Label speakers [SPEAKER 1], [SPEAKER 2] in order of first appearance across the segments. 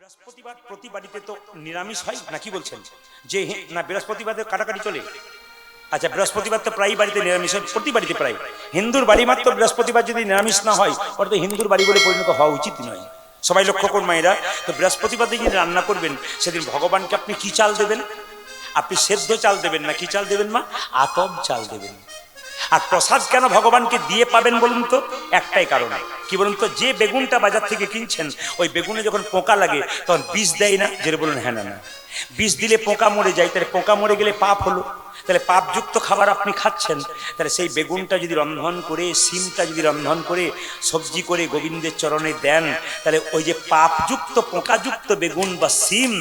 [SPEAKER 1] বৃহস্পতিবার প্রতি বাড়িতে তো নিরামিষ হয় নাকি বলছেন? যে না, বৃহস্পতিবারে কাটাকাটি চলে। আচ্ছা, বৃহস্পতিবার তো প্রায় বাড়িতে নিরামিষ হয়, প্রতি বাড়িতে প্রায়। হিন্দুর বাড়ি মাত্র বৃহস্পতিবার যদি নিরামিষ না হয় ওটা তো হিন্দুর বাড়ি বলে পরিণত হওয়া উচিত নয়। সবাই লক্ষ্য করুন মায়েরা, তো বৃহস্পতিবার দিন যদি রান্না করবেন সেদিন ভগবানকে আপনি কি চাল দেবেন? আপনি সেদ্ধ চাল দেবেন না কি চাল দেবেন? মা, আতপ চাল দেবেন। আর প্রসাদ কেন ভগবানকে দিয়ে পাবেন বলুন তো? একটাই কারণ, কি বলুন তো? যে বেগুনটা বাজার থেকে কিনছেন ওই বেগুনে যখন পোকা লাগে তখন বিষ দেয় না? যেটা বলুন হ্যাঁ না না, বিষ দিলে পোকা মরে যায়, তাহলে পোকা মরে গেলে পাপ হলো। তাহলে পাপযুক্ত খাবার আপনি খাচ্ছেন, তাহলে সেই বেগুনটা যদি রন্ধন করে, সিমটা যদি রন্ধন করে সবজি করে গোবিন্দের চরণে দেন, তাহলে ওই যে পাপযুক্ত পোকাযুক্ত বেগুন বা সিম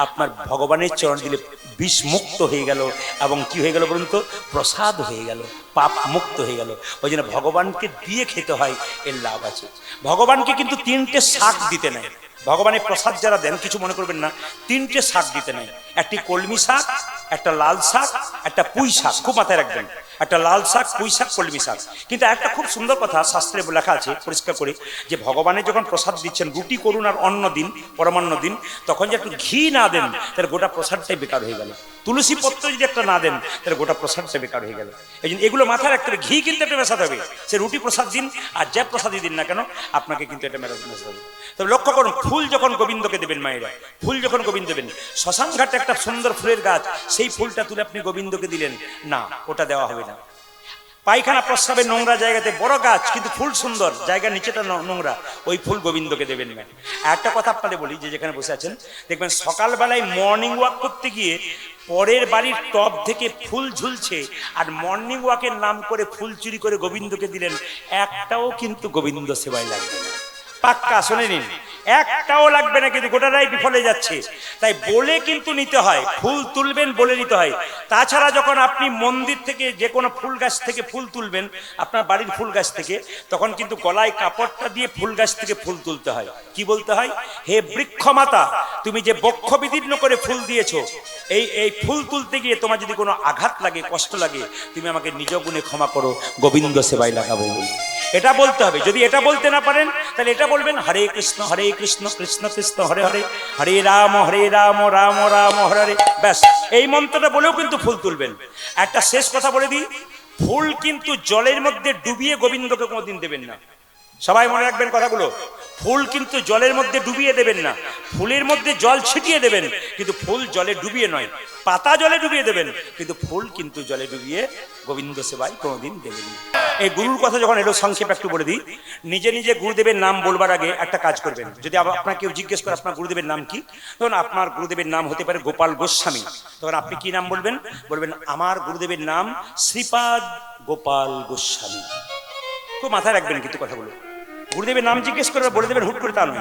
[SPEAKER 1] আপনার ভগবানের চরণে দিলে বিষ মুক্ত হয়ে গেল, এবং কি হয়ে গেল বলুন তো? প্রসাদ হয়ে গেল, পাপ মুক্ত হয়ে গেল। ওই জন্য ভগবানকে দিয়ে খেতে হয়, এর লাভ আছে। ভগবানকে কিন্তু 3টে শাক দিতে নেয়। ভগবানের প্রসাদ যারা দেন কিছু মনে করবেন না, 3টে শাক দিতে নেয়। একটি কলমি শাক, একটা লাল শাক, একটা পুঁই শাক। খুব মাথায় রাখবেন, একটা লাল শাক, পুঁই শাক, কলমি শাক। কিন্তু একটা খুব সুন্দর কথা শাস্ত্রে লেখা আছে পরিষ্কার করে, যে ভগবানের যখন প্রসাদ দিচ্ছেন, রুটি করুন আর অন্ন দিন, পরমান্ন দিন, তখন যে একটু ঘি না দেন তাহলে গোটা প্রসাদটাই বেকার হয়ে গেল। তুলসী পত্র যদি একটা না দেন তাহলে গোটা প্রসাদটা বেকার হয়ে গেল। এই জন্য এগুলো মাথায় রাখতে হবে। ঘি কিন্তু একটা মেশাতে হবে। সে রুটি প্রসাদ দিন আর যা প্রসাদই দিন না কেন, আপনাকে কিন্তু এটা মেশাতে হবে। তবে লক্ষ্য করুন, ফুল যখন গোবিন্দকে দেবেন মায়েরা, ফুল যখন গোবিন্দ দেবেন, শ্মশান ঘাটে একটা সুন্দর ফুলের গাছ, সেই ফুলটা তুলে আপনি গোবিন্দকে দিলেন না, ওটা দেওয়া হবে না। পায়খানা প্রস্রাবের নোংরা জায়গাতে বড় গাছ কিন্তু ফুল সুন্দর, জায়গার নিচেটা নোংরা, ওই ফুল গোবিন্দকে দেবেন না। একটা কথা আপনাদের বলি, যে যেখানে বসে আছেন দেখবেন সকালবেলায় মর্নিং ওয়াক করতে গিয়ে পরের বাড়ির টব থেকে ফুল ঝুলছে, আর মর্নিং ওয়াকের নাম করে ফুল চুরি করে গোবিন্দকে দিলেন, একটাও কিন্তু গোবিন্দ সেবায় লাগবে না। পাক্কা শুনে নিন, একটাও লাগবে না, কিন্তু গোটাটাই বিফলে যাচ্ছে। তাই বলে কিন্তু নিতে হয়, ফুল তুলবেন বলে নিতে হয়। তাছাড়া যখন আপনি মন্দির থেকে যে কোনো ফুল গাছ থেকে ফুল তুলবেন, আপনার বাড়ির ফুল গাছ থেকে, তখন কিন্তু গলায় কাপড়টা দিয়ে ফুল গাছ থেকে ফুল তুলতে হয়। কি বলতে হয়? হে বৃক্ষ মাতা, তুমি যে বক্ষ বিদীর্ণ করে ফুল দিয়েছো, এই ফুল তুলতে গিয়ে তোমার যদি কোনো আঘাত লাগে, কষ্ট লাগে, তুমি আমাকে নিজ গুণে ক্ষমা করো, গোবিন্দ সেবায় লাগাবো বলে এটা বলতে হবে। যদি এটা বলতে না পারেন তাহলে এটা বলবেন, হরে কৃষ্ণ কৃষ্ণ কৃষ্ণ হরে হরে, হরে রাম রাম রাম হরে হরে। ব্যাস, এই মন্ত্রটা বলেও কিন্তু ফুল তুলবেন। একটা শেষ কথা বলে দিই, ফুল কিন্তু জলের মধ্যে ডুবিয়ে গোবিন্দকে কোনোদিন দেবেন না। সবাই মনে রাখবেন কথাগুলো। ফুল কিন্তু জলের মধ্যে ডুবিয়ে দেবেন না, ফুলের মধ্যে জল ছিটিয়ে দেবেন, কিন্তু ফুল জলে ডুবিয়ে নয়। পাতা জলে ডুবিয়ে দেবেন, কিন্তু ফুল কিন্তু জলে ডুবিয়ে গোবিন্দ সেবায় কোনোদিন দেবেন না। এই গুরুর কথা যখন এলো, সংক্ষেপ একটু বলে দিই। নিজে নিজে গুরুদেবের নাম বলবার আগে একটা কাজ করবেন। যদি আপনাকে কেউ জিজ্ঞেস করে আপনার গুরুদেবের নাম কি, তখন আপনার গুরুদেবের নাম হতে পারে গোপাল গোস্বামী, তখন আপনি কি নাম বলবেন? বলবেন, আমার গুরুদেবের নাম শ্রীপাদ গোপাল গোস্বামী। খুব মাথায় রাখবেন কিন্তু কথাগুলো। গুরুদেবের নাম জিজ্ঞেস করে বলে দেবেন হুট করে তা নয়।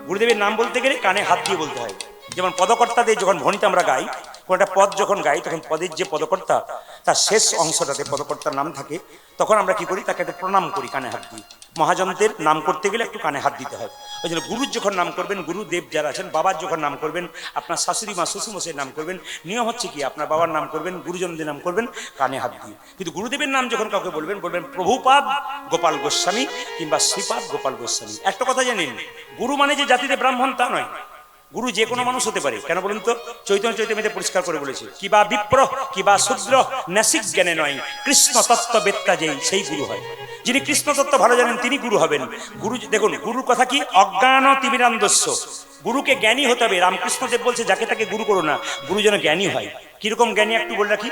[SPEAKER 1] গুরুদেবের নাম বলতে গেলে কানে হাত দিয়ে বলতে হয়। যেমন পদকর্তাদের যখন ভণিতে আমরা গাই, কোন একটা পদ যখন গাই, তখন পদের যে পদকর্তা, তার শেষ অংশটাতে পদকর্তার নাম থাকে, তখন আমরা কি করি? তাকে একটু প্রণাম করি কানে হাত দিয়ে। মহাজনদের নাম করতে গেলে একটু কানে হাত দিতে হয়। ওই জন্য গুরুর যখন নাম করবেন, গুরুদেব যারা আছেন, বাবার যখন নাম করবেন, আপনার শাশুড়ি মা শ্বশুরমশাইয়ের নাম করবেন, নিয়ম হচ্ছে কি, আপনার বাবার নাম করবেন, গুরুজনদের নাম করবেন কানে হাত দিয়ে। কিন্তু গুরুদেবের নাম যখন কাউকে বলবেন, বলবেন প্রভুপাদ গোপাল গোস্বামী কিংবা শ্রীপাদ গোপাল গোস্বামী। একটা কথা জানেন, গুরু মানে যে জাতিতে ব্রাহ্মণ তা নয়। গুরু যে কোনো মানুষ হতে পারে। কেন বলুন তো? চৈতন্য চৈতন্যতে পরিষ্কার করে বলেছে, কিবা বিপ্র কিবা শূদ্র নাসিক জ্ঞানে নয়, কৃষ্ণ তত্ত্ববেত্তা যেই সেই গুরু হয়। যিনি কৃষ্ণ তত্ত্ব ভালো জানেন তিনি গুরু হবেন। গুরু দেখুন, গুরুর কথা কি? অজ্ঞান তিমিরান্ধস্য। গুরুকে জ্ঞানী হতে হবে। রামকৃষ্ণদেব বলছে, যাকে তাকে গুরু করো না, গুরু যেন জ্ঞানী হয়। কিরকম জ্ঞানী একটু বলে রাখি।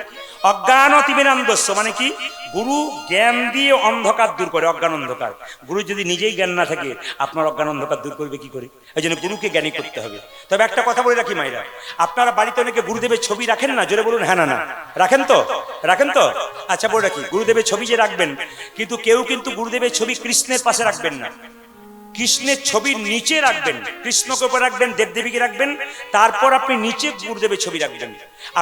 [SPEAKER 1] অজ্ঞান তিমিরান্ধস্য মানে কি? গুরু জ্ঞান দিয়ে অন্ধকার দূর করে, অজ্ঞান অন্ধকার। গুরু যদি নিজেই জ্ঞান না থাকে, আপনার অজ্ঞান অন্ধকার দূর করবে কি করে? এই জন্য গুরুকে জ্ঞানী করতে হবে। তবে একটা কথা বলে রাখি মায়েরা, আপনারা বাড়িতে অনেকে গুরুদেবের ছবি রাখেন না? জোরে বলুন হ্যাঁ না না। রাখেন তো? রাখেন তো? আচ্ছা বলে রাখি, গুরুদেবের ছবি যে রাখবেন, কিন্তু কেউ কিন্তু গুরুদেবের ছবি কৃষ্ণের পাশে রাখবেন না। কৃষ্ণের ছবির নিচে রাখবেন, কৃষ্ণকে উপরে রাখবেন, দেবদেবীকে রাখবেন, তারপর আপনি নিচে গুরুদেবের ছবি রাখবেন।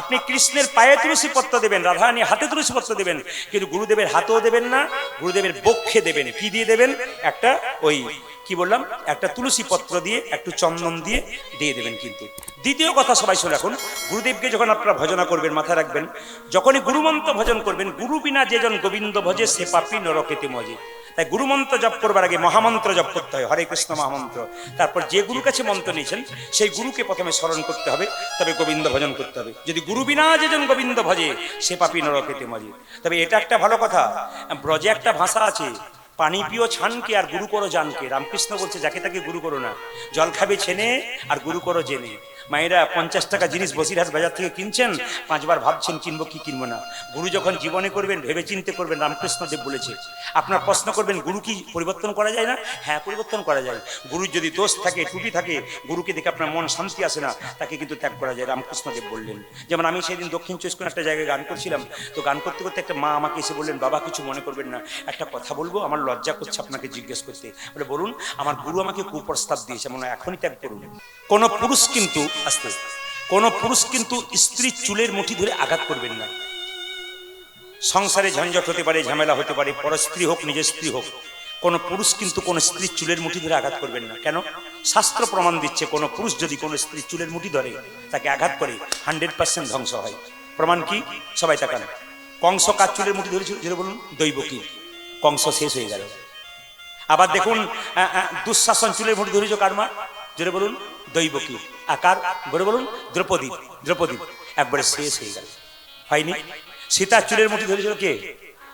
[SPEAKER 1] আপনি কৃষ্ণের পায়ে তুলসী পত্র দেবেন, রাধারানী হাতে তুলসী পত্র দেবেন, কিন্তু গুরুদেবের হাতেও দেবেন না, গুরুদেবের বক্ষে দেবেন। কি দিয়ে দেবেন? একটা ওই কি বললাম, একটা তুলসী পত্র দিয়ে, একটু চন্দন দিয়ে দিয়ে দেবেন। কিন্তু দ্বিতীয় কথা সবাই শুনে রাখুন, গুরুদেবকে যখন আপনারা ভজনা করবেন, মাথায় রাখবেন, যখনই গুরুমন্ত্র ভজন করবেন, গুরু বিনা যেজন গোবিন্দ ভজে সে পাপী নরকেতে মজে। তাই গুরু মন্ত্র জপ করবার আগে মহামন্ত্র জপ করতে হয়, হরে কৃষ্ণ মহামন্ত্র। তারপর যে গুরু কাছে মন্ত্র নিয়েছেন সেই গুরুকে প্রথমে স্মরণ করতে হবে, তবে গোবিন্দ ভজন করতে হবে। যদি গুরু বিনা যেজন গোবিন্দ ভজে সে পাপী নরকেতে মজে। তবে এটা একটা ভালো কথা, ব্রজে একটা ভাষা আছে, পানি পিও ছানকে আর গুরু করো জানকে। রামকৃষ্ণ বলছে যাকে তাকে গুরু করো না, জল খাবে ছেনে আর গুরু করো জেনে। মায়েরা 50 টাকা জিনিস বসিরহাট বাজার থেকে কিনছেন, 5 বার ভাবছেন কিনবো কি কিনবো না। গুরু যখন জীবনে করবেন ভেবে চিন্তে করবেন, রামকৃষ্ণদেব বলেছে। আপনার প্রশ্ন করবেন গুরু কি পরিবর্তন করা যায় না? হ্যাঁ, পরিবর্তন করা যায়। গুরুর যদি দোষ থাকে, ত্রুটি থাকে, গুরুকে দেখে আপনার মন শান্তি আসে না, তাকে কিন্তু ত্যাগ করা যায়, রামকৃষ্ণদেব বললেন। যেমন আমি সেদিন দক্ষিণ চব্বিশ পরগনার একটা জায়গায় গান করছিলাম, তো গান করতে করতে একটা মা আমাকে এসে বললেন, বাবা কিছু মনে করবেন না, একটা কথা বলবো, আমার লজ্জা করছে আপনাকে জিজ্ঞেস করতে। বলে বলুন। আমার গুরু আমাকে কুপ্রস্তাব দিয়েছে, মনে হয় এখনই ত্যাগ করুন। কোন পুরুষ কিন্তু আস্তে আস্তে কোন পুরুষ কিন্তু স্ত্রীর চুলের মুঠি ধরে আঘাত করবেন না। সংসারে ঝঞ্ঝট হতে পারে, ঝামেলা হতে পারে, পর স্ত্রী হোক নিজের স্ত্রী হোক, কোন পুরুষ কিন্তু কোন স্ত্রীর চুলের মুঠি ধরে আঘাত করবেন না। কেন? শাস্ত্র প্রমাণ দিচ্ছে কোন পুরুষ যদি কোন স্ত্রীর চুলের মুঠি ধরে তাকে আঘাত করে 100% ধ্বংস হয়। প্রমাণ কি? সবাই তাকান। কংস কার চুলের মুঠি ধরেছিল? যেটা বলুন, দৈবকী। কংস শেষ হয়ে গেল। আবার দেখুন, দুঃশাসন চুলের মুঠি ধরেছিল কার মা? যেটা বলুন, দৈবকী। আকার বলে বলুন, দ্রৌপদী। দ্রৌপদী একবারে শেষ হয়ে গেল, হয়নি? সীতার চুলের মুঠি ধরেছিল কে?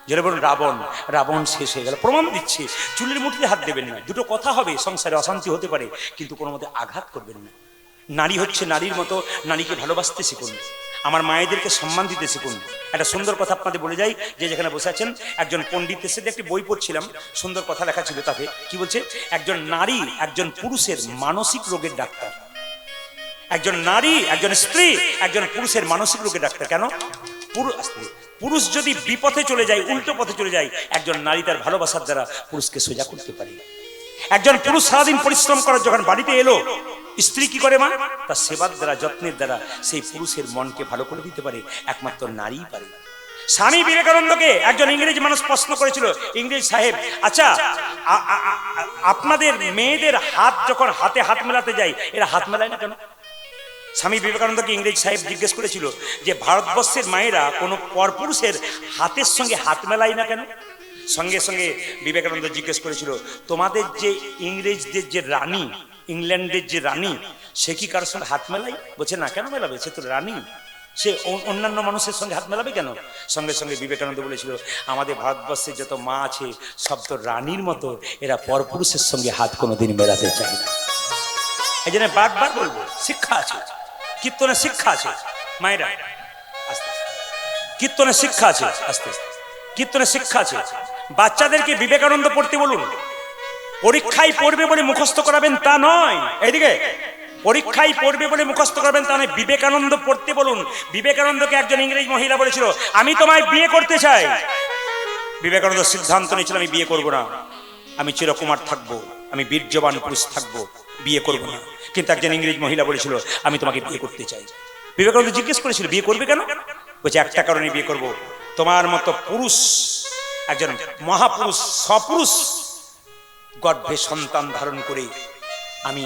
[SPEAKER 1] যেটা বলুন, রাবণ। রাবণ শেষ হয়ে গেল। প্রমাণ দিচ্ছে চুলের মুঠিতে হাত দেবেন না। দুটো কথা হবে, সংসারে অশান্তি হতে পারে, কিন্তু কোনো মতে আঘাত করবেন না। নারী হচ্ছে নারীর মতো, নারীকে ভালোবাসতে শিখুন, আমার মায়েদেরকে সম্মান দিতে শিখুন। একটা সুন্দর কথা আপনাদের বলে যাই, যে যেখানে বসে আছেন, একজন পণ্ডিত এসে একটি বই পড়ছিলাম, সুন্দর কথা লেখা ছিল তাতে। কি বলছে? একজন নারী একজন পুরুষের মানসিক রোগের ডাক্তার। একজন নারী, একজন স্ত্রী, একজন পুরুষের মানসিক রোগের ডাক্তার। কেন? পুরুষ যদি বিপথে চলে যায়, উল্টো পথে চলে যায়, একজন নারী তার ভালোবাসার দ্বারা পুরুষকে সোজা করতে পারে। একজন পুরুষ সারাদিন পরিশ্রম করার যখন বাড়িতে এলো, স্ত্রী কি করে? মা তার সেবার দ্বারা, যত্নের দ্বারা সেই পুরুষের মনকে ভালো করে দিতে পারে, একমাত্র নারীই পারে। স্বামী বিবেকানন্দকে একজন ইংরেজি মানুষ প্রশ্ন করেছিল, ইংরেজ সাহেব, আচ্ছা আপনাদের মেয়েদের হাত যখন হাতে হাত মেলাতে যায়, এরা হাত মেলায় না কেন? স্বামী বিবেকানন্দকে ইংরেজ সাহেব জিজ্ঞেস করেছিল যে ভারতবর্ষের মায়েরা কোনো পরপুরুষের হাতের সঙ্গে হাত মেলায় না কেন? সঙ্গে সঙ্গে বিবেকানন্দ জিজ্ঞেস করেছিল, তোমাদের যে ইংরেজদের যে রানী, ইংল্যান্ডের যে রানী, সে কি কারোর সঙ্গে হাত মেলাই? বলছে না, কেন মেলাবে? সে তো রানী, সে অন্যান্য মানুষের সঙ্গে হাত মেলাবে কেন? সঙ্গে সঙ্গে বিবেকানন্দ বলেছিল, আমাদের ভারতবর্ষের যত মা আছে সব তো রানীর মতো, এরা পরপুরুষের সঙ্গে হাত কোনোদিন মেলাতে চায় না। এই জন্য বারবার বলবো, শিক্ষা আছে, কীর্তনের শিক্ষা আছে মায়েরা, আস্তে আস্তে কীর্তনের শিক্ষা আছে, আস্তে আস্তে কীর্তনের শিক্ষা আছে। বাচ্চাদেরকে বিবেকানন্দ পড়তে বলুন। পরীক্ষায় পড়বে বলে মুখস্থ করাবেন তা নয়, এইদিকে পরীক্ষায় পড়বে বলে মুখস্থ করবেন তা নয়, বিবেকানন্দ পড়তে বলুন। বিবেকানন্দকে একজন ইংরেজ মহিলা বলেছিল, আমি তোমায় বিয়ে করতে চাই। বিবেকানন্দ সিদ্ধান্ত নিয়েছিল, আমি বিয়ে করব না, আমি চিরকুমার থাকবো, আমি বীর্যবান পুরুষ থাকবো, বিয়ে করব না। কিন্তু একজন ইংরেজ মহিলা বলেছিল, আমি তোমাকে বিয়ে করতে চাই। বিবেকানন্দ জিজ্ঞেস করেছিল, বিয়ে করবে কেন? বলছে, একটা কারণে বিয়ে করব, তোমার মতো পুরুষ, একজন মহাপুরুষ, সপুরুষ গর্ভে সন্তান ধারণ করে আমি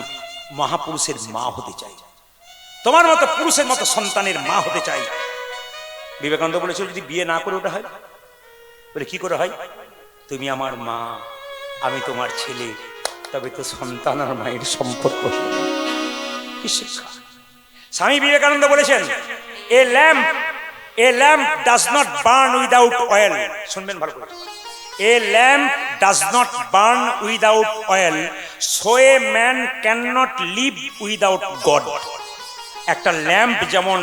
[SPEAKER 1] মহাপুরুষের মা হতে চাই, তোমার মতো পুরুষের মতো সন্তানের মা হতে চাই। বিবেকানন্দ বলেছিল, যদি বিয়ে না করে ওটা হয়? বলে, কি করে হয়? তুমি আমার মা, আমি তোমার ছেলে, তবে তো সন্তান আর মায়ের সম্পর্ক। কি শিক্ষা! স্বামী বিবেকানন্দ বলেছেন, a lamp does not burn without oil. শুনবেন ভালো করে, a lamp does not burn without oil, so a man can not live without God. একটা ল্যাম্প যেমন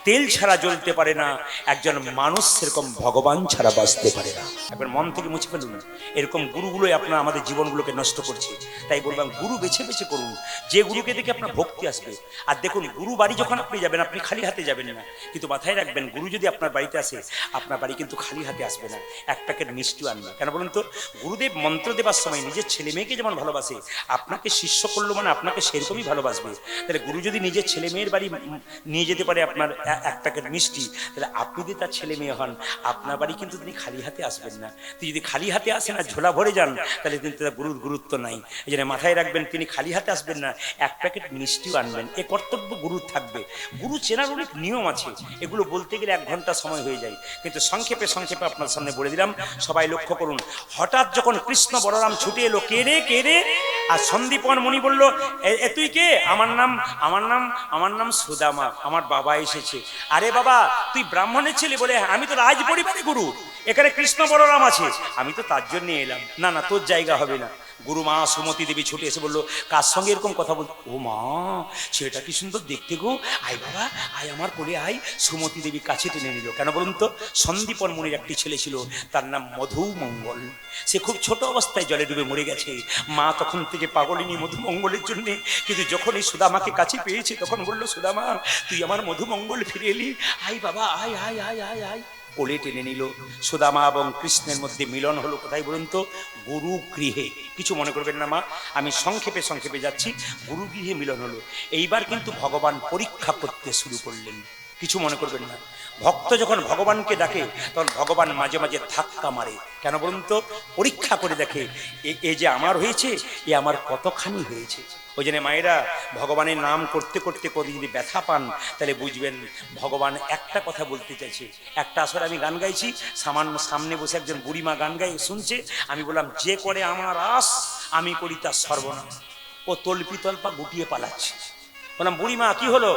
[SPEAKER 1] তেল ছাড়া জ্বলতে পারে না, একজন মানুষ সেরকম ভগবান ছাড়া বাঁচতে পারে না। একবার মন থেকে মুছে ফেলুন। এরকম গুরুগুলোই আপনার আমাদের জীবনগুলোকে নষ্ট করছে। তাই বললাম, গুরু বেছে বেছে করুন, যে গুরুকে দেখে আপনার ভক্তি আসবে। আর দেখুন, গুরু বাড়ি যখন আপনি যাবেন, আপনি খালি হাতে যাবেন না, কিন্তু মাথায় রাখবেন, গুরু যদি আপনার বাড়িতে আসে, আপনার বাড়ি কিন্তু খালি হাতে আসবে না, এক প্যাকেট মিষ্টি আনবে। কেন বলুন তো? গুরুদেব মন্ত্র দেবার সময় নিজের ছেলে মেয়েকে যেমন ভালোবাসে, আপনাকে শিষ্য করলো মানে আপনাকে সেরকমই ভালোবাসবে। তাহলে গুরু যদি নিজের ছেলে মেয়ের বাড়ি নিয়ে যেতে পারে আপনার এক প্যাকেট মিষ্টি, তাহলে আপনি যদি তার ছেলে মেয়ে হন, আপনার বাড়ি কিন্তু তিনি খালি হাতে আসবেন না। তুই যদি খালি হাতে আসেন আর ঝোলা ভরে যান, তাহলে কিন্তু তার গুরুর গুরুত্ব নাই। এই জন্য মাথায় রাখবেন, তিনি খালি হাতে আসবেন না, এক প্যাকেট মিষ্টিও আনবেন। এ কর্তব্য গুরুর থাকবে। গুরু চেনার অনেক নিয়ম আছে, এগুলো বলতে গেলে 1 ঘন্টা সময় হয়ে যায়, কিন্তু সংক্ষেপে সংক্ষেপে আপনার সামনে বলে দিলাম। সবাই লক্ষ্য করুন, হঠাৎ যখন কৃষ্ণ বলরাম ছুটে এলো, কে রে কে রে, আর সন্দীপন মুনি বলল, এ তুই কে? আমার নাম সুদামা, আমার বাবা এসেছে। আরে বাবা, তুই ব্রাহ্মণের ছেলে? বলে আমি তো রাজ পরিবারে গুরু, এখানে কৃষ্ণ বলরাম আছে, আমি তো তার জন্য এলাম। না না, তোর জায়গা হবে না। গুরু মা সুমতি দেবী ছুটে এসে বললো, কার সঙ্গে এরকম কথা বল? ও মা, ছেলেটা কি সুন্দর দেখতে গো, আয় বাবা আয়, আমার কোলে আয়। সুমতি দেবী কাছে টেনে নিল। কেন বলুন তো? সন্দীপন মুনির একটি ছেলে ছিল, তার নাম মধুমঙ্গল। সে খুব ছোট অবস্থায় জলে ডুবে মরে গেছে। মা তখন থেকে পাগলিনী মধুমঙ্গলের জন্যে। কিন্তু যখন এই সুদামাকে কাছে পেয়েছে, তখন বললো, সুদামা তুই আমার মধুমঙ্গল ফিরে এলি, আয় বাবা আয় আয় আয় আয় আয়। কোলে টেনে নিল। সুদামা এবং কৃষ্ণের মধ্যে মিলন হলো কোথায় বলুন তো? গুরু গৃহে। কিছু মনে করবেন না মা, আমি সংক্ষেপে সংক্ষেপে যাচ্ছি। গুরু গৃহে মিলন হলো। এইবার কিন্তু ভগবান পরীক্ষা করতে শুরু করলেন। কিছু মনে করবেন না। ভক্ত যখন ভগবানকে ডাকে, তখন ভগবান মাঝে মাঝে ধাক্কা মারে। কেন বলুন তো? পরীক্ষা করে দেখে, এ যে আমার হয়েছে, এ আমার কতখানি হয়েছে। ওই জন্য মায়েরা, ভগবানের নাম করতে করতে কদি যদি ব্যথা পান, তাহলে বুঝবেন ভগবান একটা কথা বলতে চাইছে। একটা আসলে আমি গান গাইছি, সামান্য সামনে বসে একজন বুড়িমা গান গাই শুনছে। আমি বললাম, যে করে আমার আস, আমি করি তার সর্বনাশ। ও তল্পি তল্পা গুটিয়ে পালাচ্ছে। বললাম, বুড়িমা কি হলো?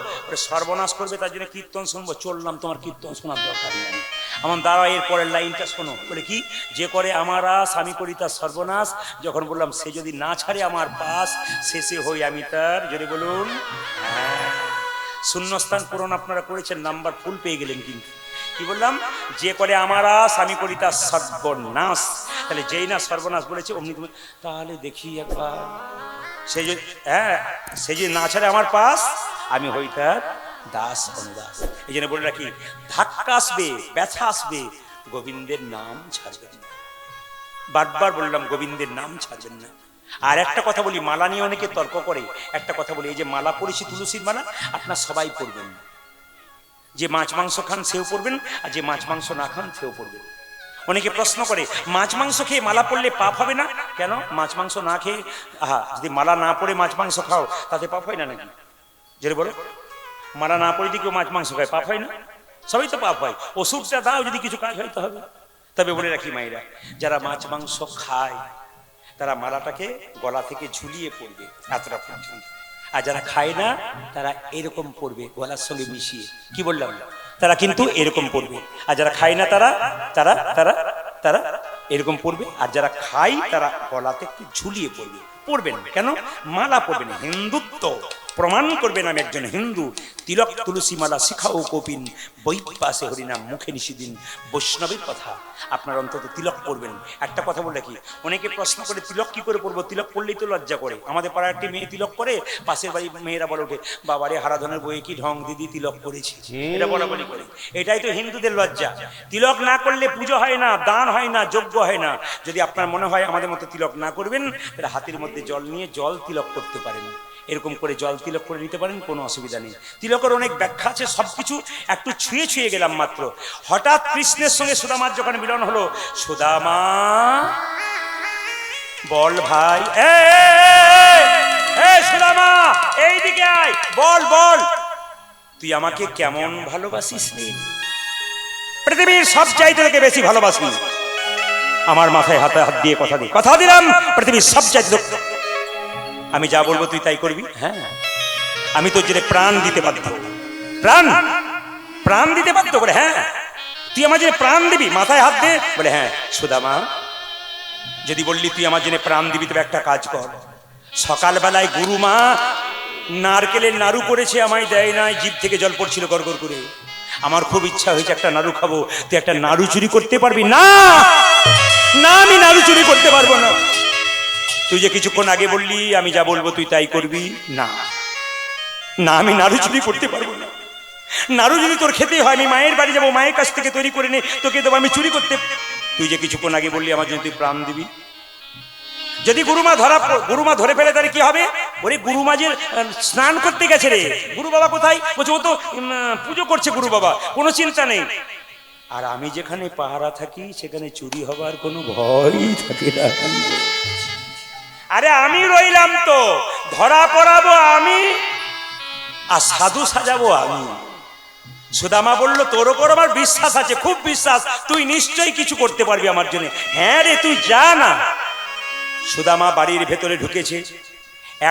[SPEAKER 1] সর্বনাশ করবে, তার জন্য কীর্তন শুনবো। চললাম, তোমার কীর্তন শোনার দরকার নেই। আমার দ্বারা এর পরের লাইনটা শোনো। বলে কি? যে করে আমার আস, আমি করি তার সর্বনাশ। যখন বললাম, সে যদি না ছাড়ে আমার পাস, শেষে হই আমি তার। যদি বলুন, শূন্যস্থান পূরণ আপনারা করেছেন, নাম্বার ফুল পেয়ে গেলেন। কিন্তু কি বললাম? যে করে আমার আস, আমি করি তার সর্বনাশ। তাহলে যেই না সর্বনাশ বলেছে, অমনি তুমি তাহলে দেখি একবার, সে যদি সে যদি না ছাড়ে আমার পাস, আমি হই তার দাস অনুদাস। এই জন্য বলে রাখি, ধাক্কা আসবে, ব্যথা আসবে, গোবিন্দের নাম ছাড়বেন না। বারবার বললাম, গোবিন্দের নাম ছাড়বেন না। আর একটা কথা বলি, মালা নিয়ে অনেকে তর্ক করে। একটা কথা বলি, এই যে মালা পড়েছি, তুলসীর মালা, আপনার সবাই পড়বেন। যে মাছ মাংস খান সেও পড়বেন, আর যে মাছ মাংস না খান সেও পড়বেন। অনেকে প্রশ্ন করে, মাছ মাংস খেয়ে মালা পড়লে পাপ হবে না? কেন? মাছ মাংস না খেয়ে, যদি মালা না পড়ে মাছ মাংস খাও, তাতে পাপ হয় না নাকি? যেটা বলো, মালা না পড়ে যদি কেউ মাছ মাংস খায়, পাপ হয় না? সবই তো পাপ হয়। ওষুধটা দাও, যদি কিছু কাজ হয় তো হবে। তবে বলে রাখি মায়েরা, যারা মাছ মাংস খায়, তারা মালাটাকে গলা থেকে ঝুলিয়ে পড়বে এতটা পর্যন্ত। আর যারা খায় না, তারা এরকম পড়বে গলার সঙ্গে মিশিয়ে। কি বললাম? তারা কিন্তু এরকম পড়বে। আর যারা খায় না, তারা তারা তারা তারা এরকম পড়বে। আর যারা খায়, তারা গলাতে একটু ঝুলিয়ে পড়বে। পড়বেন কেন? মালা পড়বেন। হিন্দুত্ব প্রমাণ করবেন আমি একজন হিন্দু। তিলক তুলসী মালা শিখাও কপিন, বৈপাসে হরিনাম মুখে নিষিদিন। বৈষ্ণবের কথা, আপনার অন্তত তিলক পড়বেন। একটা কথা বলে রাখি, অনেকে প্রশ্ন করে, তিলক কি করে পড়বো? তিলক পড়লেই তো লজ্জা করে। আমাদের পাড়ার একটি মেয়ে তিলক করে, পাশের বাড়ি মেয়েরা বলে ওঠে, বাবারে হারাধনের বইয়ে কি ঢং দিদি তিলক করেছি। এটা বলা বলি করে। এটাই তো হিন্দুদের লজ্জা। তিলক না করলে পুজো হয় না, দান হয় না, যজ্ঞ হয় না। যদি আপনার মনে হয় আমাদের মতো তিলক না করবেন, তাহলে হাতের মধ্যে জল নিয়ে জল তিলক করতে পারেন। এরকম করে জল তিলক করে নিতে পারেন, কোনো অসুবিধা নেই। তিলকের অনেক ব্যাখ্যা আছে, সবকিছু একটু ছুঁয়ে ছুঁয়ে গেলাম মাত্র। হঠাৎ কৃষ্ণের সঙ্গে সুদামার যখন মিলন হলো, সুদামা বল ভাই, সুদামা এইদিকে আয়, বল বল, তুই আমাকে কেমন ভালোবাসিস রে? পৃথিবীর সব চাইতে থেকে বেশি ভালোবাসি। আমার মাথায় হাতে হাত দিয়ে কথা দিলাম, পৃথিবীর সব চাইতে। আমি যা বলবো তুই তাই করবি? হ্যাঁ, আমি তোর জন্য প্রাণ দিতে বাধ্য। প্রাণ দিতে বাধ্য করে? হ্যাঁ, তুই আমার জন্য প্রাণ দিবি? মাথায় হাত দে। বলে হ্যাঁ। সুদামা, যদি বললি তুই আমার জন্য প্রাণ দিবি, তবে একটা কাজ কর। সকালবেলায় গুরুমা নারকেলের নাড়ু করেছে, আমায় দেয় নাই, জিভ থেকে জল পড়ছিল গড়গড় করে। আমার খুব ইচ্ছা হয়েছে একটা নাড়ু খাবো। তুই একটা নাড়ু চুরি করতে পারবি? না না, আমি নাড়ু চুরি করতে পারবো না। তুই যে কিছুক্ষণ আগে বললি আমি যা বলবো তুই তাই করবি। না না, আমি নাড়ু চুরি করতে পারবো না। নাড়ু যদি তোর খেতে হয়, আমি মায়ের বাড়ি যাবো, মায়ের কাছ থেকে তৈরি করে নে, তোকে দেবো, আমি চুরি করতে। তুই যে কিছুক্ষণ আগে বললি আমার জন্য তুই প্রাণ দিবি। যদি গুরুমা ধরে ফেলে, তাহলে কি হবে? ওরে গুরু মাঝের স্নান করতে গেছে রে। গুরু বাবা কোথায়? বলছে ও তো পুজো করছে গুরু বাবা, কোনো চিন্তা নেই। আর আমি যেখানে পাহারা থাকি সেখানে চুরি হবার কোনো ভয়ই থাকে না। আরে আমি রইলাম তো, ধরা পড়াবো আমি আর সাধু সাজাবো আমি। সুদামা বলল তোর ওপর আমার বিশ্বাস আছে, খুব বিশ্বাস, তুই নিশ্চয়ই কিছু করতে পারবি আমার জন্য। হ্যাঁ রে তুই যা না। সুদামা বাড়ির ভেতরে ঢুকেছে,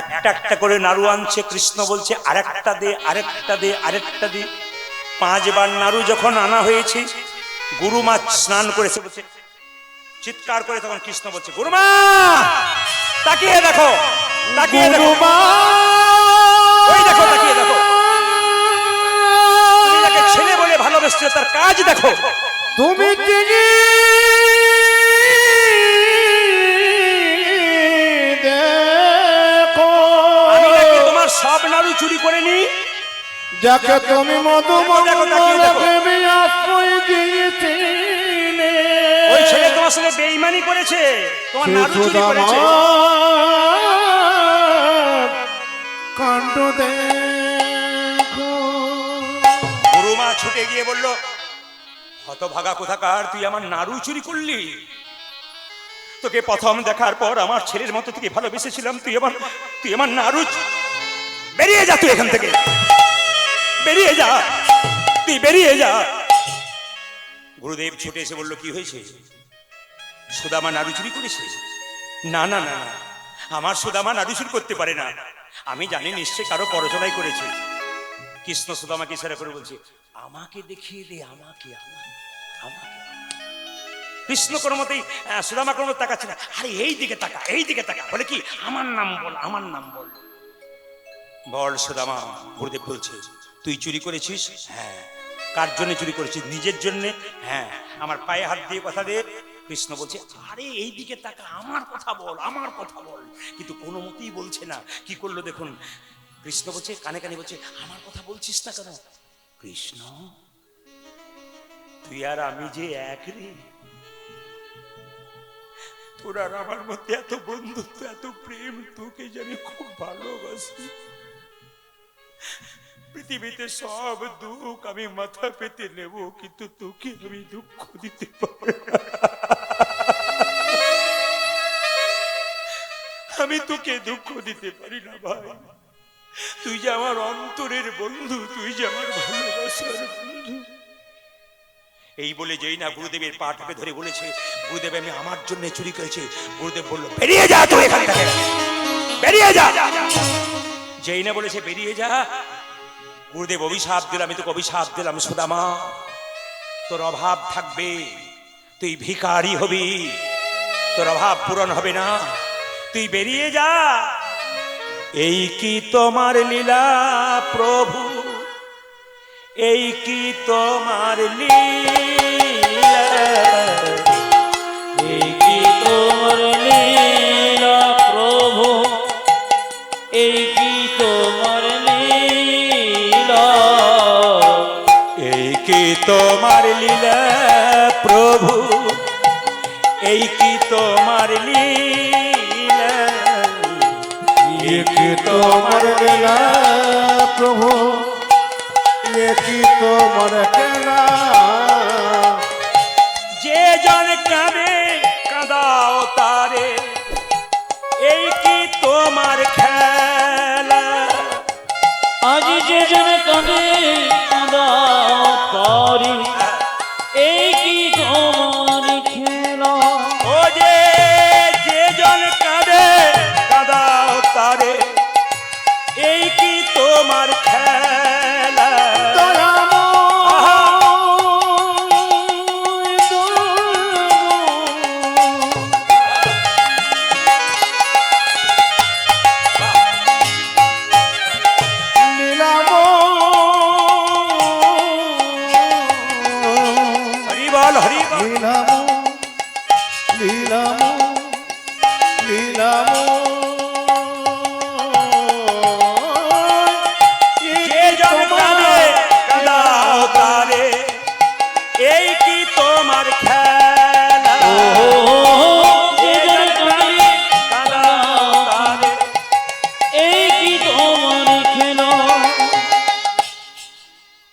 [SPEAKER 1] একটা একটা করে নাড়ু আনছে। কৃষ্ণ বলছে আরেকটা দে, আরেকটা দে, আরেকটা দে। 5 বার নাড়ু যখন আনা হয়েছে, গুরুমা স্নান করেছে বলছে, চিৎকার করে তখন কৃষ্ণ বলছে গুরুমা তাকিয়ে দেখো, তাকিয়ে দেখো, ওই দেখো, তাকিয়ে দেখো। তুমি যাকে ছেলে বলে ভালোবেসেছো তার কাজ দেখো।
[SPEAKER 2] তুমি কি দেখো,
[SPEAKER 1] আমি নাকি তোমার সব নাড়ু চুরি করে নি।
[SPEAKER 2] যাকে তুমি মধুমঙ্গলে আশ্রয় দিয়েছিলে,
[SPEAKER 1] ওই ছেলে তোমার সঙ্গে বেঈমানি করেছে, তোমার নাড়ু চুরি করেছে।
[SPEAKER 2] কাণ্ড দেখো।
[SPEAKER 1] গুরুমা ছুটে গিয়ে বলল হতভাগা কোথাকার, তুই আমার নাড়ু চুরি করলি? তোকে প্রথম দেখার পর আমার ছেলের মতো থেকে ভালোবেসেছিলাম, তুই আমার নাড়ু। বেরিয়ে যা তুই এখান থেকে, বেরিয়ে যা, তুই বেরিয়ে যা। গুরুদেব ছুটে এসে বলল কি হয়েছে? সুদামা নাড়ু চুরি করেছে? না না না, আমার সুদামা নাড়ু চুরি করতে পারে না। আমি জানি নিশ্চয় কারো পরচনাই করেছে। কৃষ্ণ সুদামাকে ইশারা করে বলছে আমাকে দেখিয়ে দে, আমাকে, আমাকে, আমাকে। কৃষ্ণ কোনো মতেই সুদামা কোনো মতে তাকাচ্ছে না। আরে এই দিকে তাকা, এই দিকে তাকা। বলে কি আমার নাম বল, আমার নাম বল। বল সুদামা। গুরুদেব বলছে তুই চুরি করেছিস? হ্যাঁ। কার জন্য চুরি করেছিস? নিজের জন্য। হ্যাঁ। আমার পায়ে হাত দিয়ে কথা দে। কৃষ্ণ বলছে আরে এই দিকে তাকা, আমার কথা বল, আমার কথা বল। কিন্তু কোনো মতেই বলছে না। কি করলো দেখুন, কৃষ্ণ বলছে কানে কানে বলছে আমার কথা বলছিস না কেন? কৃষ্ণ তুই আর আমি যে এক রে, তোর আর আমার মধ্যে এত বন্ধুত্ব, এত প্রেম, তোকে জানি খুব ভালোবাসি। পৃথিবীতে সব দুঃখ আমি মাথা পেতে নেব, কিন্তু তোকে আমি দুঃখ দিতে পারবো না। আমি তোকে দুঃখ দিতে পারি না ভাই। তুই যে আমার অন্তরের বন্ধু, তুই যে আমার ভালোবাসার বন্ধু। এই বলে যেই না গুরুদেবের পা টিপে ধরে বলেছে গুরুদেব আমি আমার জন্য চুরি করেছি। গুরুদেব বলল বেরিয়ে যা তুই এখান থেকে, বেরিয়ে যা। যেই না বলেছে বেরিয়ে যা, গুরুদেব অভিশাপ দিল, আমি তোকে অভিশাপ দিলাম সুদামা, তোর অভাব থাকবে, তুই ভিখারি হবি, তোর অভাব পূরণ হবে না, তুই বেরিয়ে যা। এই কি তোমার লীলা প্রভু, এই কি তোমার লীলা,
[SPEAKER 3] এই কি তোমার লীলা প্রভু, এই কি তোমার লীলা,
[SPEAKER 1] এই কি তোমার লীলা প্রভু, এই কি তোমার লীলা,
[SPEAKER 2] ये की তোমার লীলা প্রভু, ये की তোমার খেলা।
[SPEAKER 1] যে জন কাঁদে কাঁদাও তারে, এই কি তোমার খেলা।
[SPEAKER 3] আজ যে জন কাঁদে কাঁদাও তারে, এই কি তোমার খেলা।
[SPEAKER 1] ও যে জন কাঁদে কাঁদাও তারে, এই কি তোমার খেলা। হরি বল, হরি বল।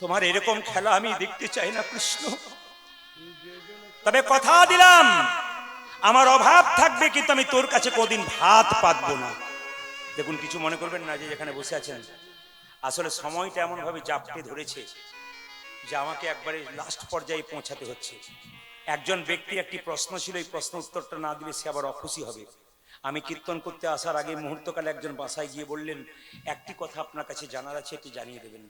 [SPEAKER 1] তোমার এরকম খেলা আমি দেখতে চাই না কৃষ্ণ। তবে কথা দিলাম আমার অভাব থাকবে, কিন্তু আমি তোর কাছে কোনদিন ভাত পাতবো না। দেখুন, কিছু মনে করবেন না যে এখানে বসে আছেন, আসলে সময়টা এমন ভাবে জাপটে ধরেছে যে আমাকে একবারে লাস্ট পর্যায়ে পৌঁছাতে হচ্ছে। একজন ব্যক্তি একটি প্রশ্ন ছিল, এই প্রশ্ন উত্তরটা না দিলে সে আবার অখুশি হবে। আমি কীর্তন করতে আসার আগে মুহূর্তকালে একজন বাসায় গিয়ে বললেন, একটি কথা আপনার কাছে জানার আছে, এটি জানিয়ে দেবেন।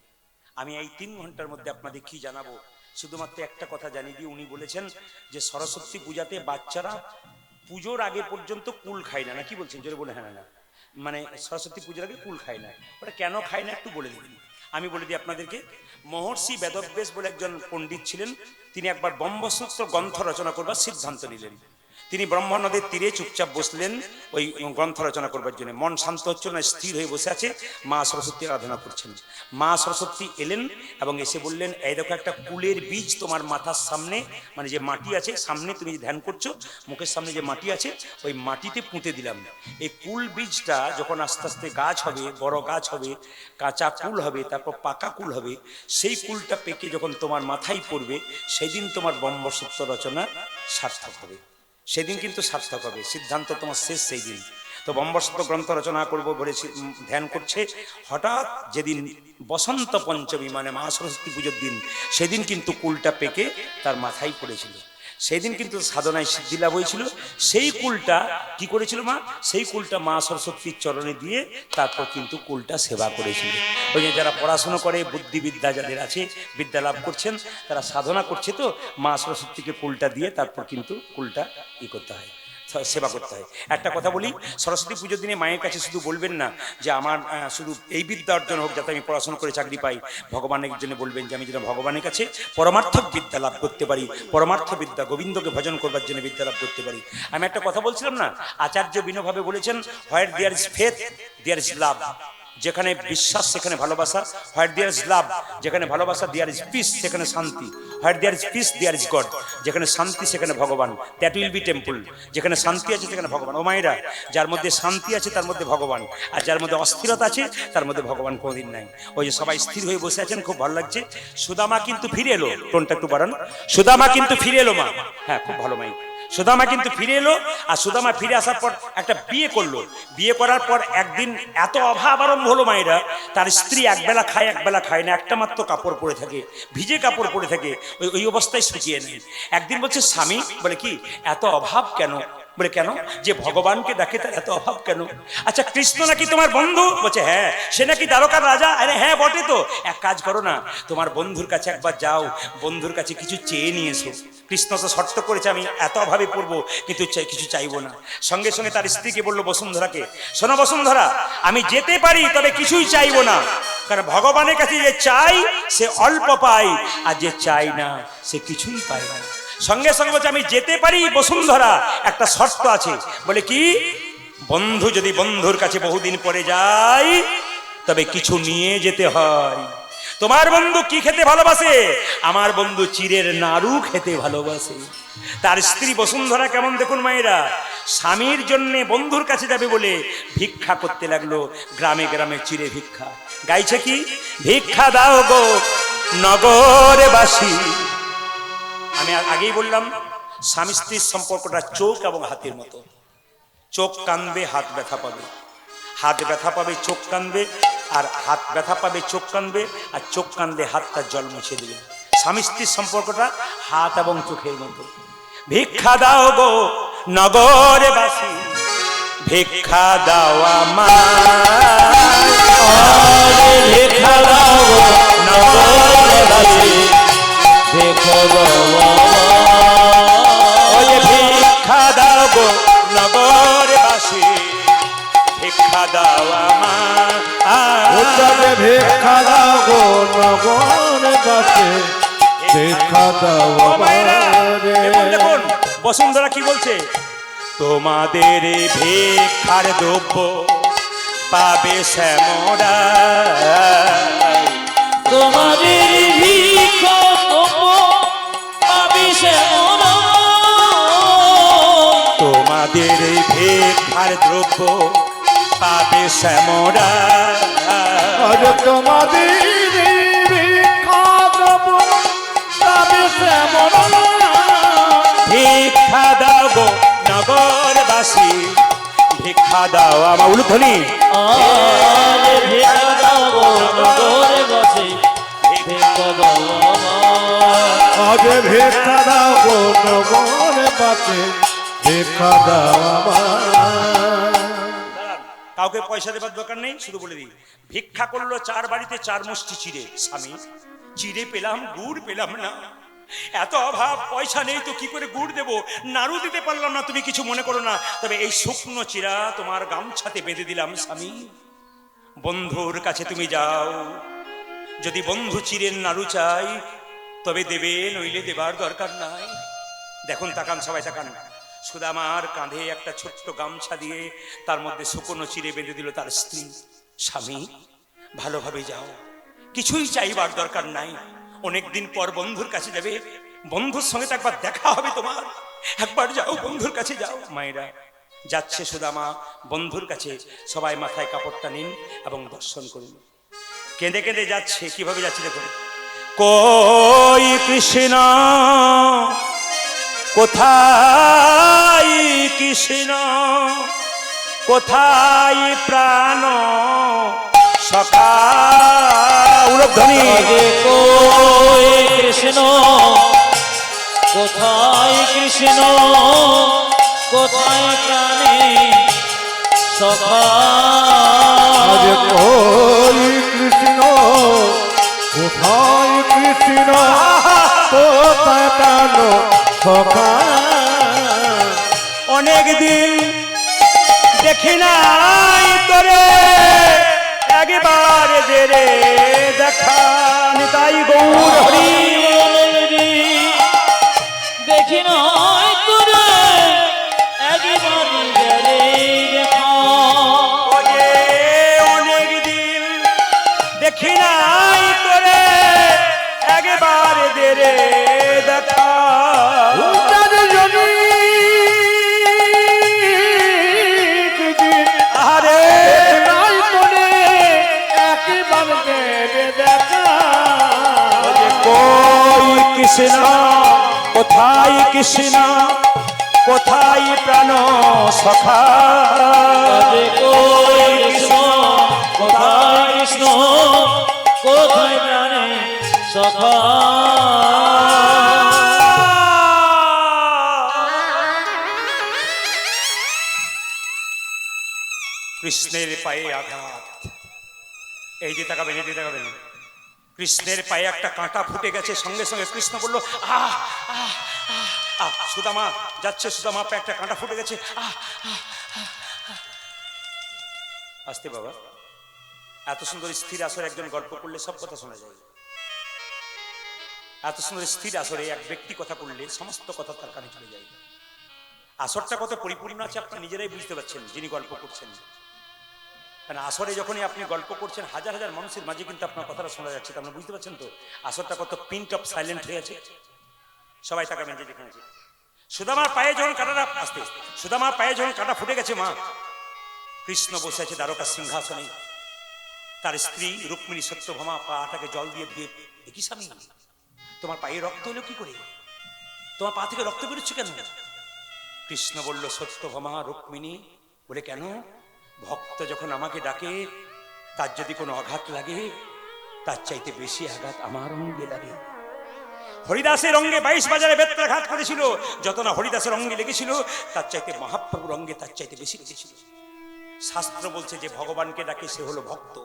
[SPEAKER 1] আমি এই 3 ঘন্টার মধ্যে আপনাদের কি জানাবো, শুধুমাত্র একটা কথা জানিয়ে দিয়ে উনি বলেছেন যে সরস্বতী পূজাতে বাচ্চারা পুজোর আগে পর্যন্ত কুল খায় না। কি বলছেন? জোরে বলে হ্যাঁ না। মানে সরস্বতী পুজোর আগে কুল খায় না, ওটা কেন খায় না একটু বলে দেবেন। আমি বলে দিই আপনাদেরকে। মহর্ষি বেদব্যাস বলে একজন পণ্ডিত ছিলেন, তিনি একবার ব্রহ্মসূত্র গ্রন্থ রচনা করবার সিদ্ধান্ত নিলেন। তিনি ব্রহ্মা নদীর তীরে চুপচাপ বসলেন ওই গ্রন্থ রচনা করবার জন্য। মন শান্ত হচ্ছিল না, স্থির হয়ে বসে আছে, মা সরস্বতী আরাধনা করছেন। মা সরস্বতী এলেন এবং এসে বললেন, এই দেখো একটা কুলের বীজ তোমার মাথার সামনে, মানে যে মাটি আছে সামনে, তুমি যে ধ্যান করছো মুখের সামনে যে মাটি আছে ওই মাটিতে পুঁতে দিলাম। এই কুল বীজটা যখন আস্তে আস্তে গাছ হবে, বড় গাছ হবে, কাঁচা কুল হবে, তারপর পাকা কুল হবে, সেই কুলটা পেকে যখন তোমার মাথায় পড়বে সেদিন তোমার ব্রহ্মসূত্র রচনা সার্থক হবে। সেদিন কিন্তু সার্থক হবে, সিদ্ধান্ত তোমার শেষ সেই দিন। তো ব্রহ্মসূত্র গ্রন্থ রচনা করবো বলে ধ্যান করছে। হঠাৎ যেদিন বসন্ত পঞ্চমী, মানে মা সরস্বতী পুজোর দিন, সেদিন কিন্তু কুলটা পেকে তার মাথায় পড়েছিল। সেই দিন কিন্তু সাধনায় সিদ্ধি লাভ হয়েছিল। সেই কুলটা কি করেছিল মা? সেই কুলটা মা সরস্বতীর চরণে দিয়ে তারপর কিন্তু কুলটা সেবা করেছিল। ওই যে যারা পড়াশুনো করে, বুদ্ধিবিদ্যা যাদের আছে, বিদ্যা লাভ করছেন, তারা সাধনা করছে, তো মা সরস্বতীকে কুলটা দিয়ে তারপর কিন্তু কুলটা করতে হয়, সেবা করতে হয়। একটা কথা বলি, সরস্বতী পুজোর দিনে মায়ের কাছে শুধু বলবেন না যে আমার শুধু এই বিদ্যা অর্জন হোক যাতে আমি পড়াশোনা করে চাকরি পাই। ভগবানের জন্য বলবেন যে আমি যেন ভগবানের কাছে পরমার্থক বিদ্যা লাভ করতে পারি, পরমার্থ বিদ্যা, গোবিন্দকে ভজন করবার জন্য বিদ্যা লাভ করতে পারি। আমি একটা কথা বলছিলাম না, আচার্য বিনোভাবে বলেছেন, where there is faith there is love. যেখানে বিশ্বাস সেখানে ভালোবাসা, হোয়ার দেয়ার ইজ লাভ, যেখানে ভালোবাসা, দেয়ার ইজ পিস, সেখানে শান্তি, where there is peace there is God, যেখানে শান্তি সেখানে ভগবান, দ্যাট উইল বি টেম্পল। যেখানে শান্তি আছে সেখানে ভগবান। ও মায়েরা, যার মধ্যে শান্তি আছে তার মধ্যে ভগবান, আর যার মধ্যে অস্থিরতা আছে তার মধ্যে ভগবান কোনোদিন নাই। ওই যে সবাই স্থির হয়ে বসে আছেন, খুব ভালো লাগছে। সুদামা কিন্তু ফিরে এলো, টোনটা একটু বাড়ান। সুদামা কিন্তু ফিরে এলো মা, হ্যাঁ খুব ভালো মাই। সুদামা কিন্তু ফিরে এলো, আর সুদামা ফিরে আসার পর একটা বিয়ে করলো। বিয়ে করার পর একদিন এত অভাব আরম্ভ হলো মায়েরা, তার স্ত্রী একবেলা খায় একবেলা খায় না, একটা মাত্র কাপড় পরে থাকে, ভিজে কাপড় পরে থাকে, ওই অবস্থায় শুকিয়ে নেয়। একদিন বলছে স্বামী, বলে কি এত অভাব কেন? বলে কেন? যে ভগবানকে ডাকে তার এত অভাব কেন? আচ্ছা কৃষ্ণ নাকি তোমার বন্ধু? বলছে হ্যাঁ। সে নাকি দ্বারকার রাজা? আরে হ্যাঁ বটে তো। এক কাজ করো না, তোমার বন্ধুর কাছে একবার যাও, বন্ধুর কাছে কিছু চেয়ে নিয়ে এসো। কৃষ্ণ তো শর্ত করেছে আমি এত অভাবে পড়বো, কিন্তু কিছু চাইবো না। সঙ্গে সঙ্গে তার স্ত্রীকে বললো, বসুন্ধরাকে, শোনো বসুন্ধরা, আমি যেতে পারি তবে কিছুই চাইবো না, কারণ ভগবানের কাছে যে চাই সে অল্প পায়, আর যে চাই না সে কিছুই পায় না। সঙ্গে সঙ্গে বলছে, আমি যেতে পারি বসুন্ধরা, একটা শর্ত আছে। বলে কি? বন্ধু যদি বন্ধুর কাছে বহুদিন পরে যায় তবে কিছু নিয়ে যেতে হয়। তোমার বন্ধু কি খেতে ভালোবাসে? আমার বন্ধু চিড়ের নাড়ু খেতে ভালোবাসে। তার স্ত্রী বসুন্ধরা কেমন দেখুন মায়েরা, স্বামীর জন্য বন্ধুর কাছে যাবে বলে ভিক্ষা করতে লাগলো, গ্রামে গ্রামে চিড়ে ভিক্ষা গাইছে। কি ভিক্ষা দাও গো নগরবাসী। আমি আগেই বললাম, স্বামী স্ত্রীর সম্পর্কটা চোখ এবং হাতের মতো। চোখ কানবে, হাত ব্যথা পাবে, হাত ব্যথা পাবে, চোখ কানবে, আর হাত ব্যথা পাবে, চোখ কানবে, আর চোখ কানলে হাতটা জল মুছে দেবে। স্বামী স্ত্রীর সম্পর্কটা হাত এবং চোখের মতো। ভিক্ষা দাও গো নগরবাসী, ভিক্ষা দাও আমায়, ভিক্ষা দাও গো নগরবাসী, ভিক্ষা দাও আমায়, ভিক্ষা দাও গো নগরবাসী, ভিক্ষা দাও আমায়,
[SPEAKER 2] ভিক্ষা দাও গো নগরবাসী, ভিক্ষা দাও আমায়।
[SPEAKER 1] দেখুন বসুন্ধরা কি বলছে, তোমাদের ভিক্ষার দ্রব্য পাবে শ্যামরা,
[SPEAKER 3] তোমাদের ভিক্ষা দ্রব্য পাবে শ্যামরা,
[SPEAKER 1] তোমাদের ভিক্ষার দ্রব্য পাবে শ্যামরা,
[SPEAKER 2] তোমাদের ভিক্ষা
[SPEAKER 1] দাসী ভিক্ষা দাও আমার উলুধ্বনি
[SPEAKER 3] আজ ভিক্ষা দাও গো নগরে বাসী ভিক্ষা দাও আমায়
[SPEAKER 2] আজ ভিক্ষা দাও গো নগরে বাসী ভিক্ষা দাও আমায়।
[SPEAKER 1] কাউকে পয়সা দেবার দরকার নেই, শুধু বলে দিই ভিক্ষা করলো 4 বাড়িতে 4 মুষ্টি চিড়ে। স্বামী চিড়ে পেলাম, গুড় পেলাম না, এত অভাব, পয়সা নেই তো কি করে গুড় দেবো, নাড়ু দিতে পারলাম না, তুমি কিছু মনে করো না, তবে এই শুকনো চিড়া তোমার গামছাতে বেঁধে দিলাম। স্বামী বন্ধুর কাছে তুমি যাও, যদি বন্ধু চিড়ের নাড়ু চাই তবে দেবে, নইলে দেবার দরকার নাই। দেখুন, তাকান, সবাই তাকান, সুদামার কাঁধে একটা ছোট্ট গামছা দিয়ে তার মধ্যে শুকনো চিড়ে বেঁধে দিল তার স্ত্রী। স্বামী ভালোভাবে যাও, কিছুই চাইবার দরকার নাই, অনেকদিন পর বন্ধুর কাছে যাবে, বন্ধুর সঙ্গে তো একবার দেখা হবে তোমার, একবার যাও, বন্ধুর কাছে যাও। মায়েরা যাচ্ছে সুদামা বন্ধুর কাছে, সবাই মাথায় কাপড়টা নিন এবং দর্শন করুন। কেঁদে কেঁদে যাচ্ছে, কিভাবে যাচ্ছে দেখুন। কই কৃষ্ণ কোথায় কৃষ্ণ, কোথায় প্রাণ সখা, উলুধ্বনি
[SPEAKER 3] আগে কই কৃষ্ণ, কোথায় কৃষ্ণ, কোথায় প্রাণে সখা,
[SPEAKER 2] আজ কই কৃষ্ণ, কোথায় কৃষ্ণ, কোথায় প্রাণ সখা।
[SPEAKER 1] অনেক দিন দেখি নাই তোরে, একবার দে রে দেখা, তাই গৌর হরি
[SPEAKER 3] দেখি নয় তোরে একবার গেলে দেখা,
[SPEAKER 1] ওরে অনেক দিন দেখি নাই তোরে, একবার দে রে দেখা। আরে কই কৃষ্ণ, কোথায় কৃষ্ণ, কোথায় প্রাণ সখা,
[SPEAKER 3] আগে কই কৃষ্ণ, কোথায় কৃষ্ণ, কোথায় প্রাণে সখা।
[SPEAKER 1] কৃষ্ণের পায়ে আঘাত, এই যে তাকাবেন, এই যে তাকাবেন, কৃষ্ণের পায়ে একটা কাঁটা ফুটে গেছে, সঙ্গে সঙ্গে কৃষ্ণ বলল আহ আহ আহ আহ। সুদামা যাচ্ছে, সুদামা পায়ে একটা কাঁটা ফুটে গেছে, আহ আহ আহ আহ। আসতে বাবা, এত সুন্দর স্থির আসরে একজন গল্প করলে সব কথা শোনা যায়, এত সুন্দর স্থির আসরে এক ব্যক্তি কথা বললে সমস্ত কথা তার কানে চলে যায়। আসরটা কত পরিপূর্ণ আছে আপনারা নিজেরাই বুঝতে পারছেন যিনি গল্প করছেন, কারণ আসরে যখনই আপনি গল্প করছেন হাজার হাজার মানুষের মাঝে কিন্তু আপনার কথাটা শোনা যাচ্ছে, আপনারা বুঝতে পারছেন তো আসরটা কত পিন্ট অফ সাইলেন্ট হয়ে আছে। সবাই তাকাবেন যে যেখানে আছে। সুদামার পায়ে যখন কাঁটাটা আসতে, সুদামার পায়ে যখন কাঁটা ফুটে গেছে মা, কৃষ্ণ বসে আছে দ্বারকার সিংহাসনে, তার স্ত্রী রুক্মিণী সত্যভামা পাটাকে জল দিয়ে ধুয়ে, একই স্বামী তোমার পায়ে রক্ত হলো কি করে, তোমার পা থেকে রক্ত বেরোচ্ছে কেন? কৃষ্ণ বলল সত্যভামা রুক্মিণী বলে, কেন? ভক্ত যখন আমাকে ডাকে তার যদি কোনো আঘাত লাগে তার চাইতে বেশি আঘাত আমার অঙ্গে লাগে। হরিদাসের অঙ্গে 22 বাজারে বেত্রাঘাত করেছিল, যত না হরিদাসের অঙ্গে লেগেছিল তার চাইতে মহাপ্রভুর অঙ্গে তার চাইতে বেশি লেগেছিল। শাস্ত্র বলছে যে ভগবানকে ডাকে সে হলো ভক্ত,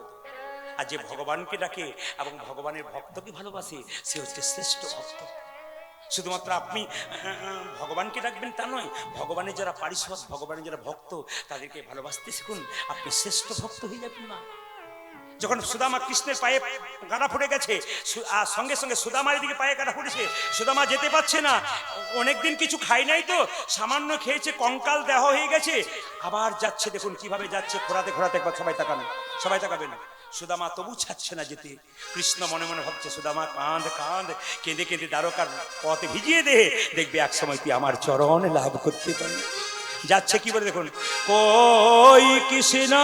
[SPEAKER 1] আর যে ভগবানকে ডাকে এবং ভগবানের ভক্তকে ভালোবাসে সে হচ্ছে শ্রেষ্ঠ ভক্ত। শুধুমাত্র আপনি ভগবানকে ডাকবেন তা নয়, ভগবানের যারা পারিষদ, ভগবানের যারা ভক্ত তাদেরকে ভালোবাসতে শিখুন, আপনি শ্রেষ্ঠ ভক্ত হয়ে যাবেন না। যখন সুদামা কৃষ্ণের পায়ে কাঁটা ফুটে গেছে, সঙ্গে সঙ্গে সুদামার দিকে পায়ে কাঁটা ফুটেছে, সুদামা যেতে পারছে না, অনেকদিন কিছু খাই নাই তো, সামান্য খেয়েছে, কঙ্কাল দেহ হয়ে গেছে, আবার যাচ্ছে, দেখুন কিভাবে যাচ্ছে, ঘোরাতে ঘোরাতে। একবার সবাই তাকান, সবাই তাকাবেন। সুদামা তবু ছাড়ছে না যেতে। কৃষ্ণ মনে মনে ভাবছে সুদামা কাঁদ কাঁদ, কেঁদে কেঁদে দ্বারকার পথে ভিজিয়ে দে, দেখবে এক সময় তুই আমার চরণ লাভ করতে পারি। যাচ্ছে কি বলে দেখুন, কই কৃষ্ণ,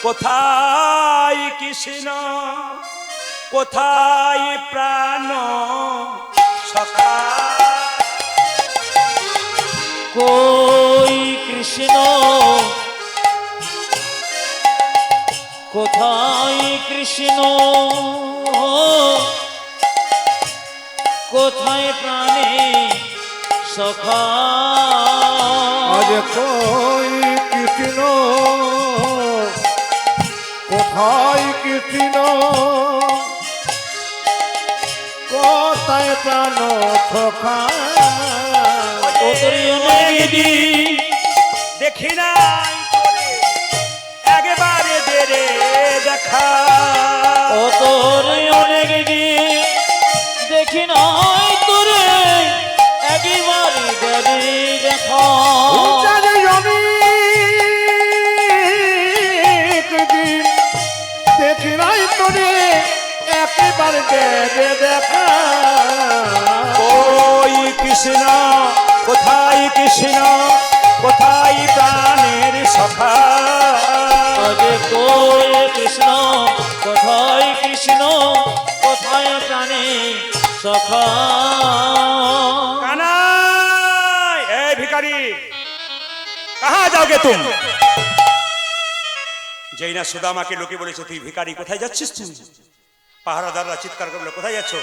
[SPEAKER 1] কোথায় কৃষ্ণ, কোথায় প্রাণ সখা,
[SPEAKER 3] কই কৃষ্ণ কোথায় কৃষ্ণ কোথায় প্রাণে সখা
[SPEAKER 2] আজ কই কৃষ্ণ কোথায় কৃষ্ণ কোথায় প্রাণ সখা
[SPEAKER 1] দেখি নাই তোরে একেবারে দেরে দেখা
[SPEAKER 3] ও তোর অনেক দিন দেখি নাই তোরে একেবারে দেরে দেখা
[SPEAKER 2] জানি অনেক দিন দেখি নাই তোরে একেবারে দেবে দেখা
[SPEAKER 1] ওই কৃষ্ণ কোথায় কৃষ্ণ কোথায় প্রাণের সখা
[SPEAKER 3] আগে কই কৃষ্ণ কোথায় কৃষ্ণ কোথায় প্রাণে সখা
[SPEAKER 1] কানাই এ ভিখারি কাহা যাওগে তুম যেই না সুদামাকে লোকে বলেছে তুই ভিখারি কোথায় যাচ্ছিস তুই পাহারাদাররা চিৎকার করলো কোথায় যাচ্ছ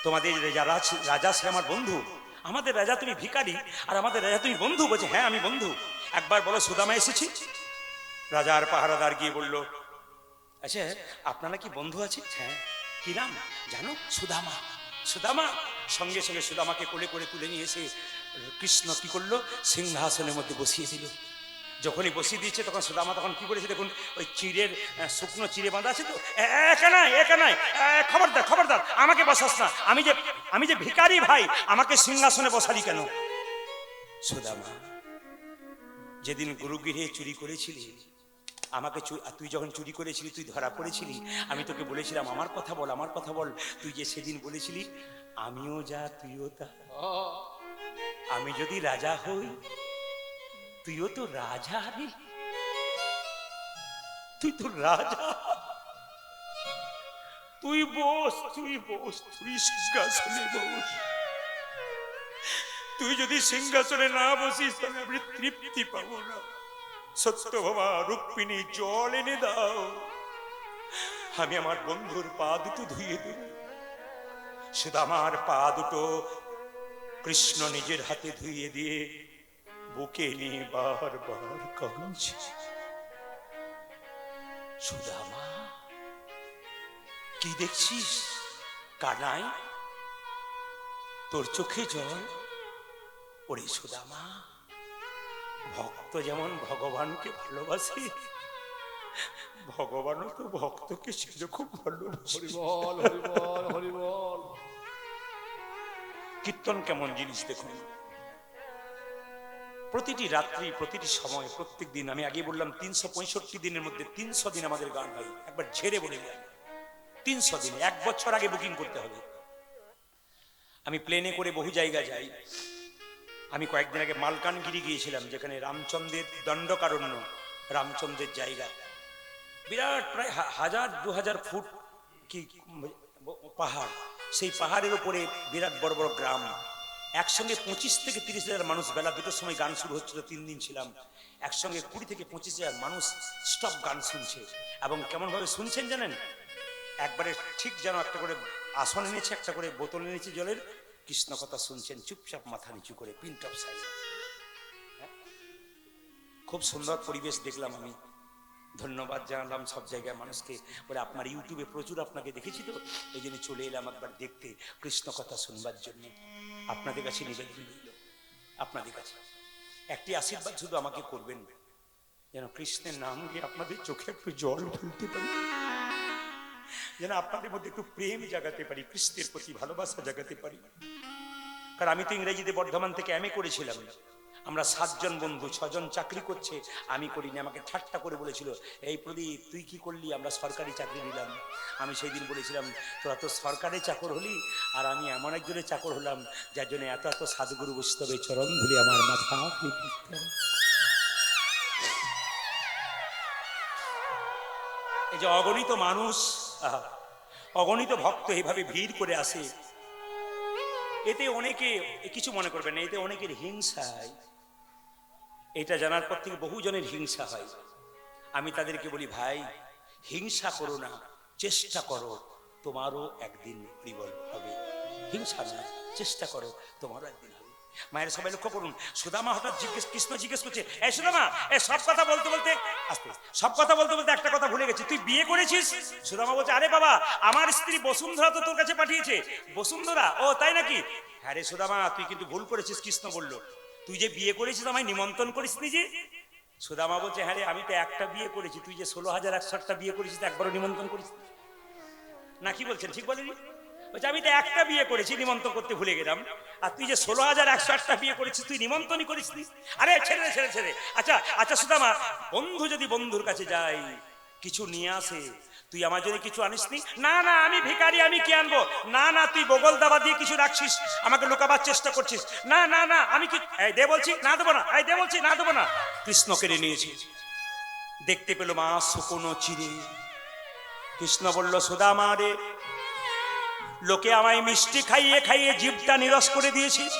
[SPEAKER 1] তোমাদের রাজা সে আমার বন্ধু আমাদের রাজা তুমি ভিখারি আর আমাদের রাজা তুমি বন্ধু বলছে হ্যাঁ আমি বন্ধু একবার বলো সুদামা এসেছি রাজার পাহারাদার গিয়ে বলল আচ্ছা আপনারা কি বন্ধু আছে হ্যাঁ কি নাম জানো সুদামা সুদামা সঙ্গে সঙ্গে সুদামাকে কোলে করে তুলে নিয়ে এসে কৃষ্ণ কি করলো সিংহাসনের মধ্যে বসিয়ে দিল যখনই বসিয়ে দিয়েছে তখন সুদামা তখন কি করেছে দেখুন ওই চিড়ের শুকনো চিড়ে বাঁধা আছে তো একা নাই খবরদার খবরদার আমাকে বসাস না আমি যে ভিখারি ভাই আমাকে সিংহাসনে বসালি কেন সুদামা যেদিন গুরুগৃহে চুরি করেছিলি আমাকে তুই যখন চুরি করেছিলি তুই ধরা পড়েছিলি আমি তোকে বলেছিলাম আমার কথা বল তুই যে সেদিন বলেছিলি আমিও যা তুইও তা আমি যদি রাজা হই তুইও তো রাজা রে তুই তো রাজা তুই বস তুই সিংহাসনে বস তুই যদি সিংহাসনে না বসিস তাহলে আমি তৃপ্তি পাবো না সত্যভামা রুক্মিণী জল এনে দাও আমি আমার বন্ধুর পা দুটো ধুয়ে দেব সুদামার পা দুটো কৃষ্ণ নিজের হাতে ধুয়ে দিয়ে বুকে নিয়ে বারবার কাঁদছে সুদামা কি দেখছিস কানাই তোর চোখে জল ওরে সুদামা ভক্ত যেমন ভগবানকে ভালোবাসে ভগবানও তো ভক্তকে সেরকম ভালোবাসে
[SPEAKER 2] হরিবল হরিবল হরিবল
[SPEAKER 1] কীর্তন কেমন জিনিস দেখুন প্রতিটি রাত্রি প্রতিটি সময় প্রত্যেক দিন আমি আগে বললাম 365 দিনের মধ্যে 300 দিন আমাদের গান হয় একবার ঝেড়ে বলে যায় 300 দিনে 1 বছর আগে বুকিং করতে হবে আমি প্লেনে করে বহু জায়গা যাই আমি কয়েকদিন আগে মালকানগিরি গিয়েছিলাম যেখানে রামচন্দ্রের দণ্ডকারণ্য রামচন্দ্রের জায়গা বিরাট প্রায় 1000-2000 ফুট কি পাহাড় সেই পাহাড়ের উপরে বিরাট বড় বড় গ্রাম একসঙ্গে 25 থেকে 30,000 মানুষ বেলা 2টোর সময় গান শুরু হচ্ছিল 3 দিন ছিলাম একসঙ্গে 20 থেকে 25,000 মানুষ স্টপ গান শুনছে এবং কেমন ভাবে শুনছেন জানেন একবারে ঠিক যেন একটা করে আসন এনেছে একটা করে বোতল এনেছে জলের কৃষ্ণ কথা শুনছেন চুপচাপ মাথা নিচু করে পিন্ট অফ সাইড খুব সুন্দর পরিবেশ দেখলাম আমি ধন্যবাদ জানালাম সব জায়গায় মানুষকে বলে আপনার ইউটিউবে প্রচুর আপনাকে দেখেছি তো এই জন্য চলে এলাম একবার দেখতে কৃষ্ণ কথা শুনবার জন্য আপনাদের কাছে নিবেদন রইল আপনাদের কাছে একটি আশীর্বাদ শুধু আমাকে করবেন যেন কৃষ্ণের নাম নিয়ে আপনাদের চোখে একটু জল ফেলতে পারি যেন আপনাদের মধ্যে একটু প্রেম জাগাতে পারি কৃষ্ণের প্রতি ভালোবাসা জাগাতে পারি কারণ আমি তো ইংরেজিতে বর্ধমান থেকে এমএ করেছিলাম আমরা 7 জন বন্ধু 6 জন চাকরি করছে আমি করিনি আমাকে ঠাট্টা করে বলেছিল এই প্রদীপ তুই কি করলি আমরা সরকারি চাকরি নিলাম আমি সেই দিন বলেছিলাম তোরা তো সরকারি চাকর হলি আর আমি এমন একজনের চাকর হলাম যার জন্য এত এত সাধুগুরু বৈষ্ণবের চরণ ধুলি আমার মাথা এই যে অগণিত মানুষ অগণিত ভক্ত এইভাবে ভিড় করে আসে এতে অনেকে কিছু মনে করবেন না এতে অনেকের হিংসায় এটা জানার পর থেকে বহু জনের হিংসা হয়। আমি তাদেরকে বলি, ভাই হিংসা করো না, চেষ্টা করো, তোমারও একদিন বিবল হবে। হিংসা না, চেষ্টা করো, তোমারও একদিন হবে। মায়ের সবাই লক্ষ্য করুন, সুদামা হঠাৎ কৃষ্ণ জিজ্ঞেস করছে, এই সুদামা, সব কথা বলতে বলতে আস্তে সব কথা বলতে বলতে একটা কথা ভুলে গেছি, তুই বিয়ে করেছিস? সুদামা বলছে, আরে বাবা, আমার স্ত্রী বসুন্ধরা তো তোর কাছে পাঠিয়েছে। বসুন্ধরা? ও তাই নাকি? হ্যাঁ রে সুদামা, তুই কিন্তু ভুল করেছিস। কৃষ্ণ বলল, তুই যে বিয়ে করেছিস আমায় নিমন্ত্রণ করিসনি যে। সুদামা বলছে, হ্যাঁ রে, আমি তো একটা বিয়ে করেছি, তুই যে 16,108টা বিয়ে করেছিস, একবারও নিমন্ত্রণ করিস না। কি বলছেন, ঠিক বলেনি? বলছে, আমি তো একটা বিয়ে করেছি, নিমন্ত্রণ করতে ভুলে গেলাম। আর তুই যে 16,108টা বিয়ে করেছিস, তুই নিমন্ত্রণই করিসনি। আরে ছেড়ে ছেড়ে ছেড়ে। আচ্ছা আচ্ছা সুদামা, বন্ধু যদি বন্ধুর কাছে যাই, কিছু নিয়ে আসে, তুই আমার জন্য কিছু আনিসনি? না না, আমি ভিখারি, আমি কি আনবো? না না, তুই বগল দাবা দিয়ে কিছু রাখছিস, আমাকে লুকাবার চেষ্টা করছিস। না না না, আমি কি, এই দে বলছি, না দেবো না, এই দে বলছি, না দেবো না। কৃষ্ণ কেড়ে নিয়েছে। দেখতে পেল মা শুকনো চিড়ে। কৃষ্ণ বলল, সুদামা রে, লোকে আমায় মিষ্টি খাইয়ে খাইয়ে জিভটা নিরস করে দিয়েছিস,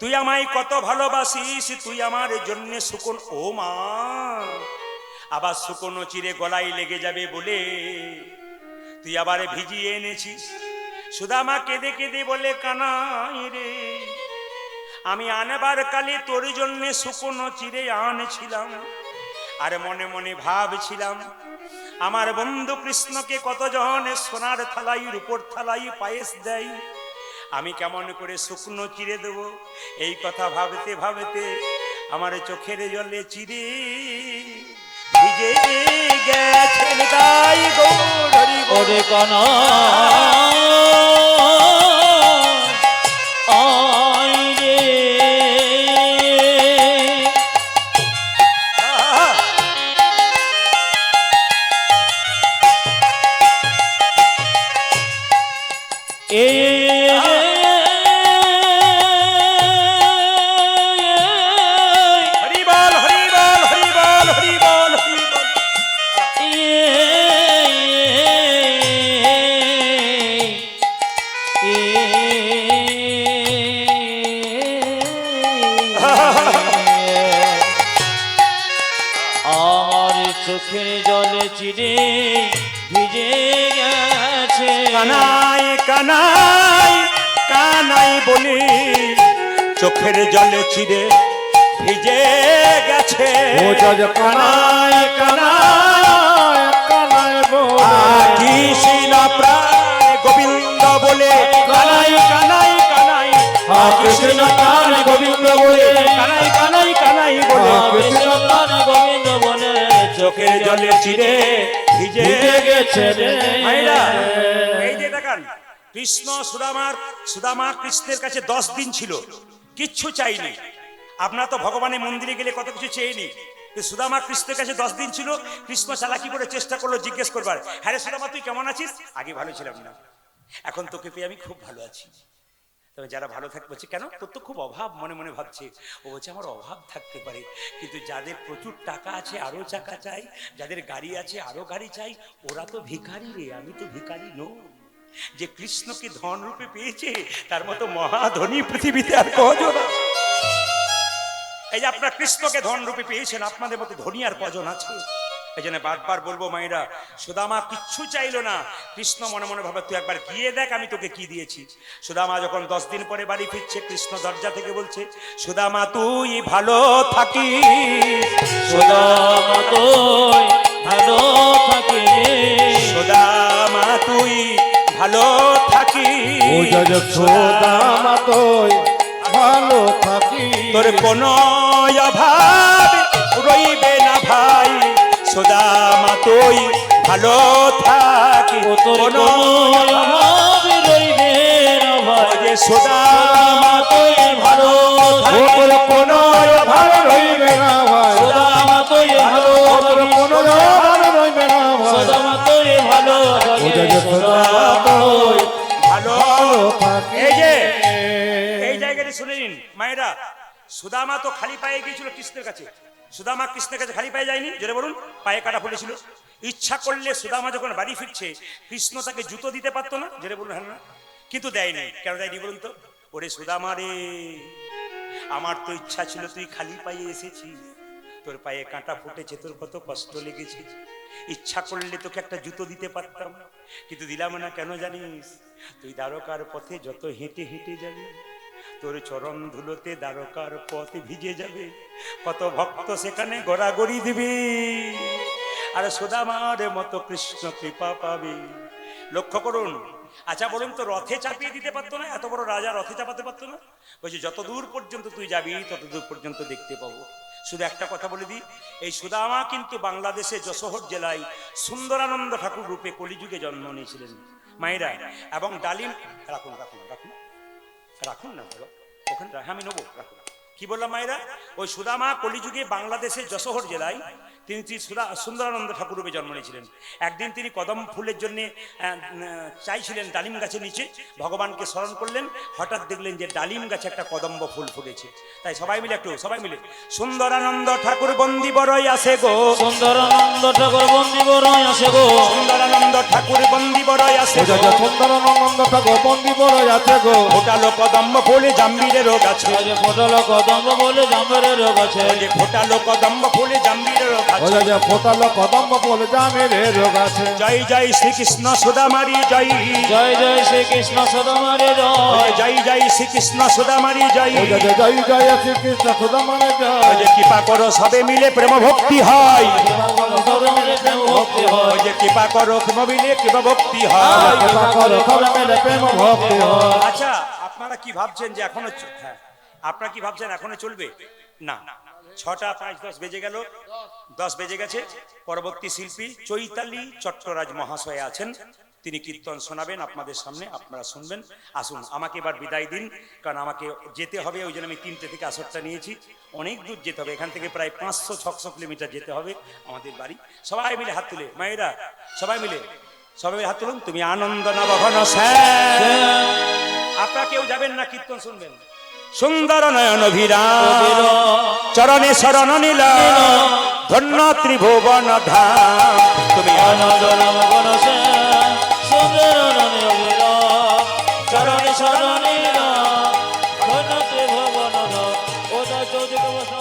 [SPEAKER 1] তুই আমায় কত ভালোবাসিস, তুই আমার জন্য শুকনো, ও মা, আবার শুকনো চিড়ে গলায় লেগে যাবে বলে তুই আবার ভিজিয়ে এনেছিস। সুদামা কেঁদে কেঁদে বলে, কানাই রে, আমি আনবার কালে তোর জন্য শুকনো চিড়ে আনছিলাম, আর মনে মনে ভাবছিলাম, আমার বন্ধু কৃষ্ণকে কতজন সোনার থালাই, রূপোর থালাই পায়েস দেয়, আমি কেমন করে শুকনো চিড়ে দেব? এই কথা ভাবতে ভাবতে আমার চোখের জলে চিড়ে ভিজে গেছে। তাই গৌর হরি বল।
[SPEAKER 3] ওরে কানা আয় রে,
[SPEAKER 1] হরি বল, হরি বল, হরি বল, হরি বল, হরি বল।
[SPEAKER 3] আমার চোখের জলে চিড়ে ভিজে গেছে।
[SPEAKER 1] কানাই কানাই কানাই বলি, চোখের জলে চিড়ে ভিজে গেছে।
[SPEAKER 2] ও জজ কানাই কানাই কানাই বলে,
[SPEAKER 1] কৃষ্ণ প্রাণ গোবিন্দ বলে, কানাই কানাই কানাই,
[SPEAKER 2] কৃষ্ণ প্রাণ গোবিন্দ বলে,
[SPEAKER 1] কানাই কানাই কানাই বলে,
[SPEAKER 3] কৃষ্ণ প্রাণ গোবিন্দ বলে,
[SPEAKER 1] চোখের জলে চিড়ে ভিজে
[SPEAKER 2] ভিজে গেছে রে।
[SPEAKER 1] মায়েরা, এই যে দেখান, কৃষ্ণ সুদামা কৃষ্ণের কাছে 10 দিন ছিল, কিচ্ছু চাইনি। আপনার তো ভগবানের মন্দিরে গেলে কত কিছু চেয়েনি, সুদামা কৃষ্ণের কাছে 10 দিন ছিল। কৃষ্ণ চালাকি করে চেষ্টা করলো জিজ্ঞেস করবার, হ্যাঁ রে সুদামা, তুই কেমন আছিস? আগে ভালো ছিলাম না, এখন তোকে পেয়ে আমি খুব ভালো আছি। তবে যারা ভালো থাকবে বলছে, কেন, তোর তো খুব অভাব, মনে মনে ভাবছে। ও বলছে, আমার অভাব থাকতে পারে, কিন্তু যাদের প্রচুর টাকা আছে আরো টাকা চাই, যাদের গাড়ি আছে আরো গাড়ি চাই, ওরা তো ভিখারি রে, আমি তো ভিখারি নই। যে কৃষ্ণকে ধন রূপে পেয়েছে, তার মতো মহাধনী পৃথিবীতে আর কজন আছে? এই যে আপনারা কৃষ্ণকে ধন রূপে পেয়েছেন, আপনাদের মতো ধনী আর কজন আছে? এই জন্য বারবার বলবো মায়েরা, সুদামা কিচ্ছু চাইলো না। কৃষ্ণ মনে মনে ভাবে, তুই একবার গিয়ে দেখ আমি তোকে কি দিয়েছি। সুদামা যখন 10 দিন পরে বাড়ি ফিরছে, কৃষ্ণ দরজা থেকে বলছে, সুদামা তুই ভালো থাকিস,
[SPEAKER 3] সুদামা তুই ভালো থাকিস,
[SPEAKER 1] সুদামা তুই ভালো থাকিস,
[SPEAKER 2] ও জজ সুদামা তুই ভালো থাকি,
[SPEAKER 1] তোর কোনো অভাব রইবে না ভাই, সুদামা তুই ভালো থাকিস,
[SPEAKER 3] ও তোর
[SPEAKER 1] কোনো
[SPEAKER 3] কোনো অভাব রইবে না ভাই,
[SPEAKER 1] যে সুদামা তুই ভালো
[SPEAKER 2] ও তোর কোনো অভাব রইবে না ভাই,
[SPEAKER 3] সুদামা তুই ভালো
[SPEAKER 2] ও তোর কোনো অভাব রইবে না ভাই,
[SPEAKER 3] সুদামা তুই ভালো
[SPEAKER 2] ও জজ সুদামা তুই
[SPEAKER 1] ভালো
[SPEAKER 2] থাকি।
[SPEAKER 1] এই জায়গাটি শুনে নিন মায়েরা, সুদামা তো খালি পায়ে গিয়েছিল কৃষ্ণের কাছে। সুদামা কৃষ্ণের কাছে খালি পায়ে যায়নি, জোরে বলুন, পায়ে কাটা পড়েছিল। ইচ্ছা করলে সুদামা যখন বাড়ি ফিরছে, কৃষ্ণ তাকে জুতো দিতে পারতো না, জোরে বলুন, হ্যাঁ না? কিন্তু দেয়নি। কেন দেয়নি বলুন তো? ওরে সুদামা রে, আমার তো ইচ্ছা ছিল তুই খালি পায়ে এসেছিস, তোর পায়ে কাঁটা ফুটেছে, তোর কত কষ্ট লেগেছে, ইচ্ছা করলে তোকে একটা জুতো দিতে পারতাম, কিন্তু দিলাম না। কেন জানিস? তুই দ্বারকার পথে যত হেঁটে হেঁটে যাবি, তোর চরণ ধুলোতে দ্বারকার পথ ভিজে যাবে, কত ভক্ত সেখানে গড়াগড়ি দিবি, আর সুদামার মতো কৃষ্ণ কৃপা পাবে। লক্ষ্য করুন। আচ্ছা বলুন তো, রথে চাপিয়ে দিতে পারতো না? এত বড় রাজা রথে চাপাতে পারতো না? বলছি যত দূর পর্যন্ত তুই যাবি তত দূর পর্যন্ত দেখতে পাবো। শুধু একটা কথা বলে দিই, এই সুদামা কিন্তু বাংলাদেশে যশোহর জেলায় সুন্দরানন্দ ঠাকুর রূপে কলিযুগে জন্ম নিয়েছিলেন মায়েরা। এবং ডালিম রাখুন রাখুন রাখুন রাখুন না বলো ওখানে, আমি নেবো, রাখুন। কি বললাম মায়েরা? ওই সুদামা কলিযুগে বাংলাদেশে যশোহর জেলায় তিনি সুন্দরানন্দ ঠাকুর রূপে জন্ম নিয়েছিলেন। একদিন তিনি কদম ফুলের জন্য চাইছিলেন ডালিম গাছের নিচে, ভগবানকে স্মরণ করলেন, হঠাৎ দেখলেন যে ডালিম গাছে একটা কদম্ব ফুল ফুলেছে। তাই সবাই মিলে একটু সবাই মিলে সুন্দরানন্দ ঠাকুর বন্দি বড়ই আসে গো,
[SPEAKER 3] সুন্দরানন্দ ঠাকুর বন্দি বড়ই আসে গো,
[SPEAKER 1] সুন্দরানন্দ ঠাকুর বন্দি বড়ই আসে গো,
[SPEAKER 2] সুন্দরানন্দ ঠাকুর বন্দি বড়ই আছে গো,
[SPEAKER 1] ফোটালো কদম্ব ফুলে জাম্বিরের রোগ আছে,
[SPEAKER 3] ফোটালো কদম্ব বলে জাম্বের রোগ আছে,
[SPEAKER 1] ফোটালো কদম্ব ফুলে জাম্বিরের রোগ আছে,
[SPEAKER 2] ফোটালো কদম্ব বলে জামের রোগ আছে।
[SPEAKER 1] জয় জয় শ্রীকৃষ্ণ সুদামারি জয়,
[SPEAKER 3] জয় জয় শ্রীকৃষ্ণ সুদামারে জয়,
[SPEAKER 1] জয় জয় শ্রীকৃষ্ণ সুদামারি জয়,
[SPEAKER 2] জয় জয় শ্রীকৃষ্ণ সুদামারে জয়।
[SPEAKER 1] কৃপা করো সবে মিলে প্রেম ভক্তি হয়,
[SPEAKER 3] সবে মিলে প্রেম ভক্তি হয়,
[SPEAKER 1] কৃপা করো মিলে প্রেম ভক্তি হয়।
[SPEAKER 2] প্রেম ভক্তি হয়।
[SPEAKER 1] আচ্ছা আপনারা কি ভাবছেন যে এখনো হ্যাঁ আপনারা কি ভাবছেন এখনো চলবে? না, 6টা 5-10 বেজে গেল, 10 বেজে গেছে। পরবর্তী শিল্পী চৈতালি চট্টরাজ মহাশয় আছেন, তিনি কীর্তন শোনাবেন আপনাদের সামনে, আপনারা শুনবেন। আসুন, আমাকে এবার বিদায় দিন, কারণ আমাকে যেতে হবে, ওই জন্য আমি 3টে থেকে আসরটা নিয়েছি। অনেক দূর যেতে হবে, এখান থেকে প্রায় 500-600 কিলোমিটার যেতে হবে আমাদের বাড়ি। সবাই মিলে হাত তুলে, মায়েরা সবাই মিলে হাত তুলুন। তুমি আনন্দ নবঘন শ্যাম, আপনারা কেউ যাবেন না, কীর্তন শুনবেন। সুন্দর নয়ন অভিরাম, চরণে শরণ নীলা, ধন্য ত্রিভুবন ধাম। তুমি
[SPEAKER 3] আনন্দ নাম গণসে সুন্দর নামে অভিরাম, চরণে শরণে ধন্য ত্রিভুবন ধাম। ওটা চৌদিকে বসা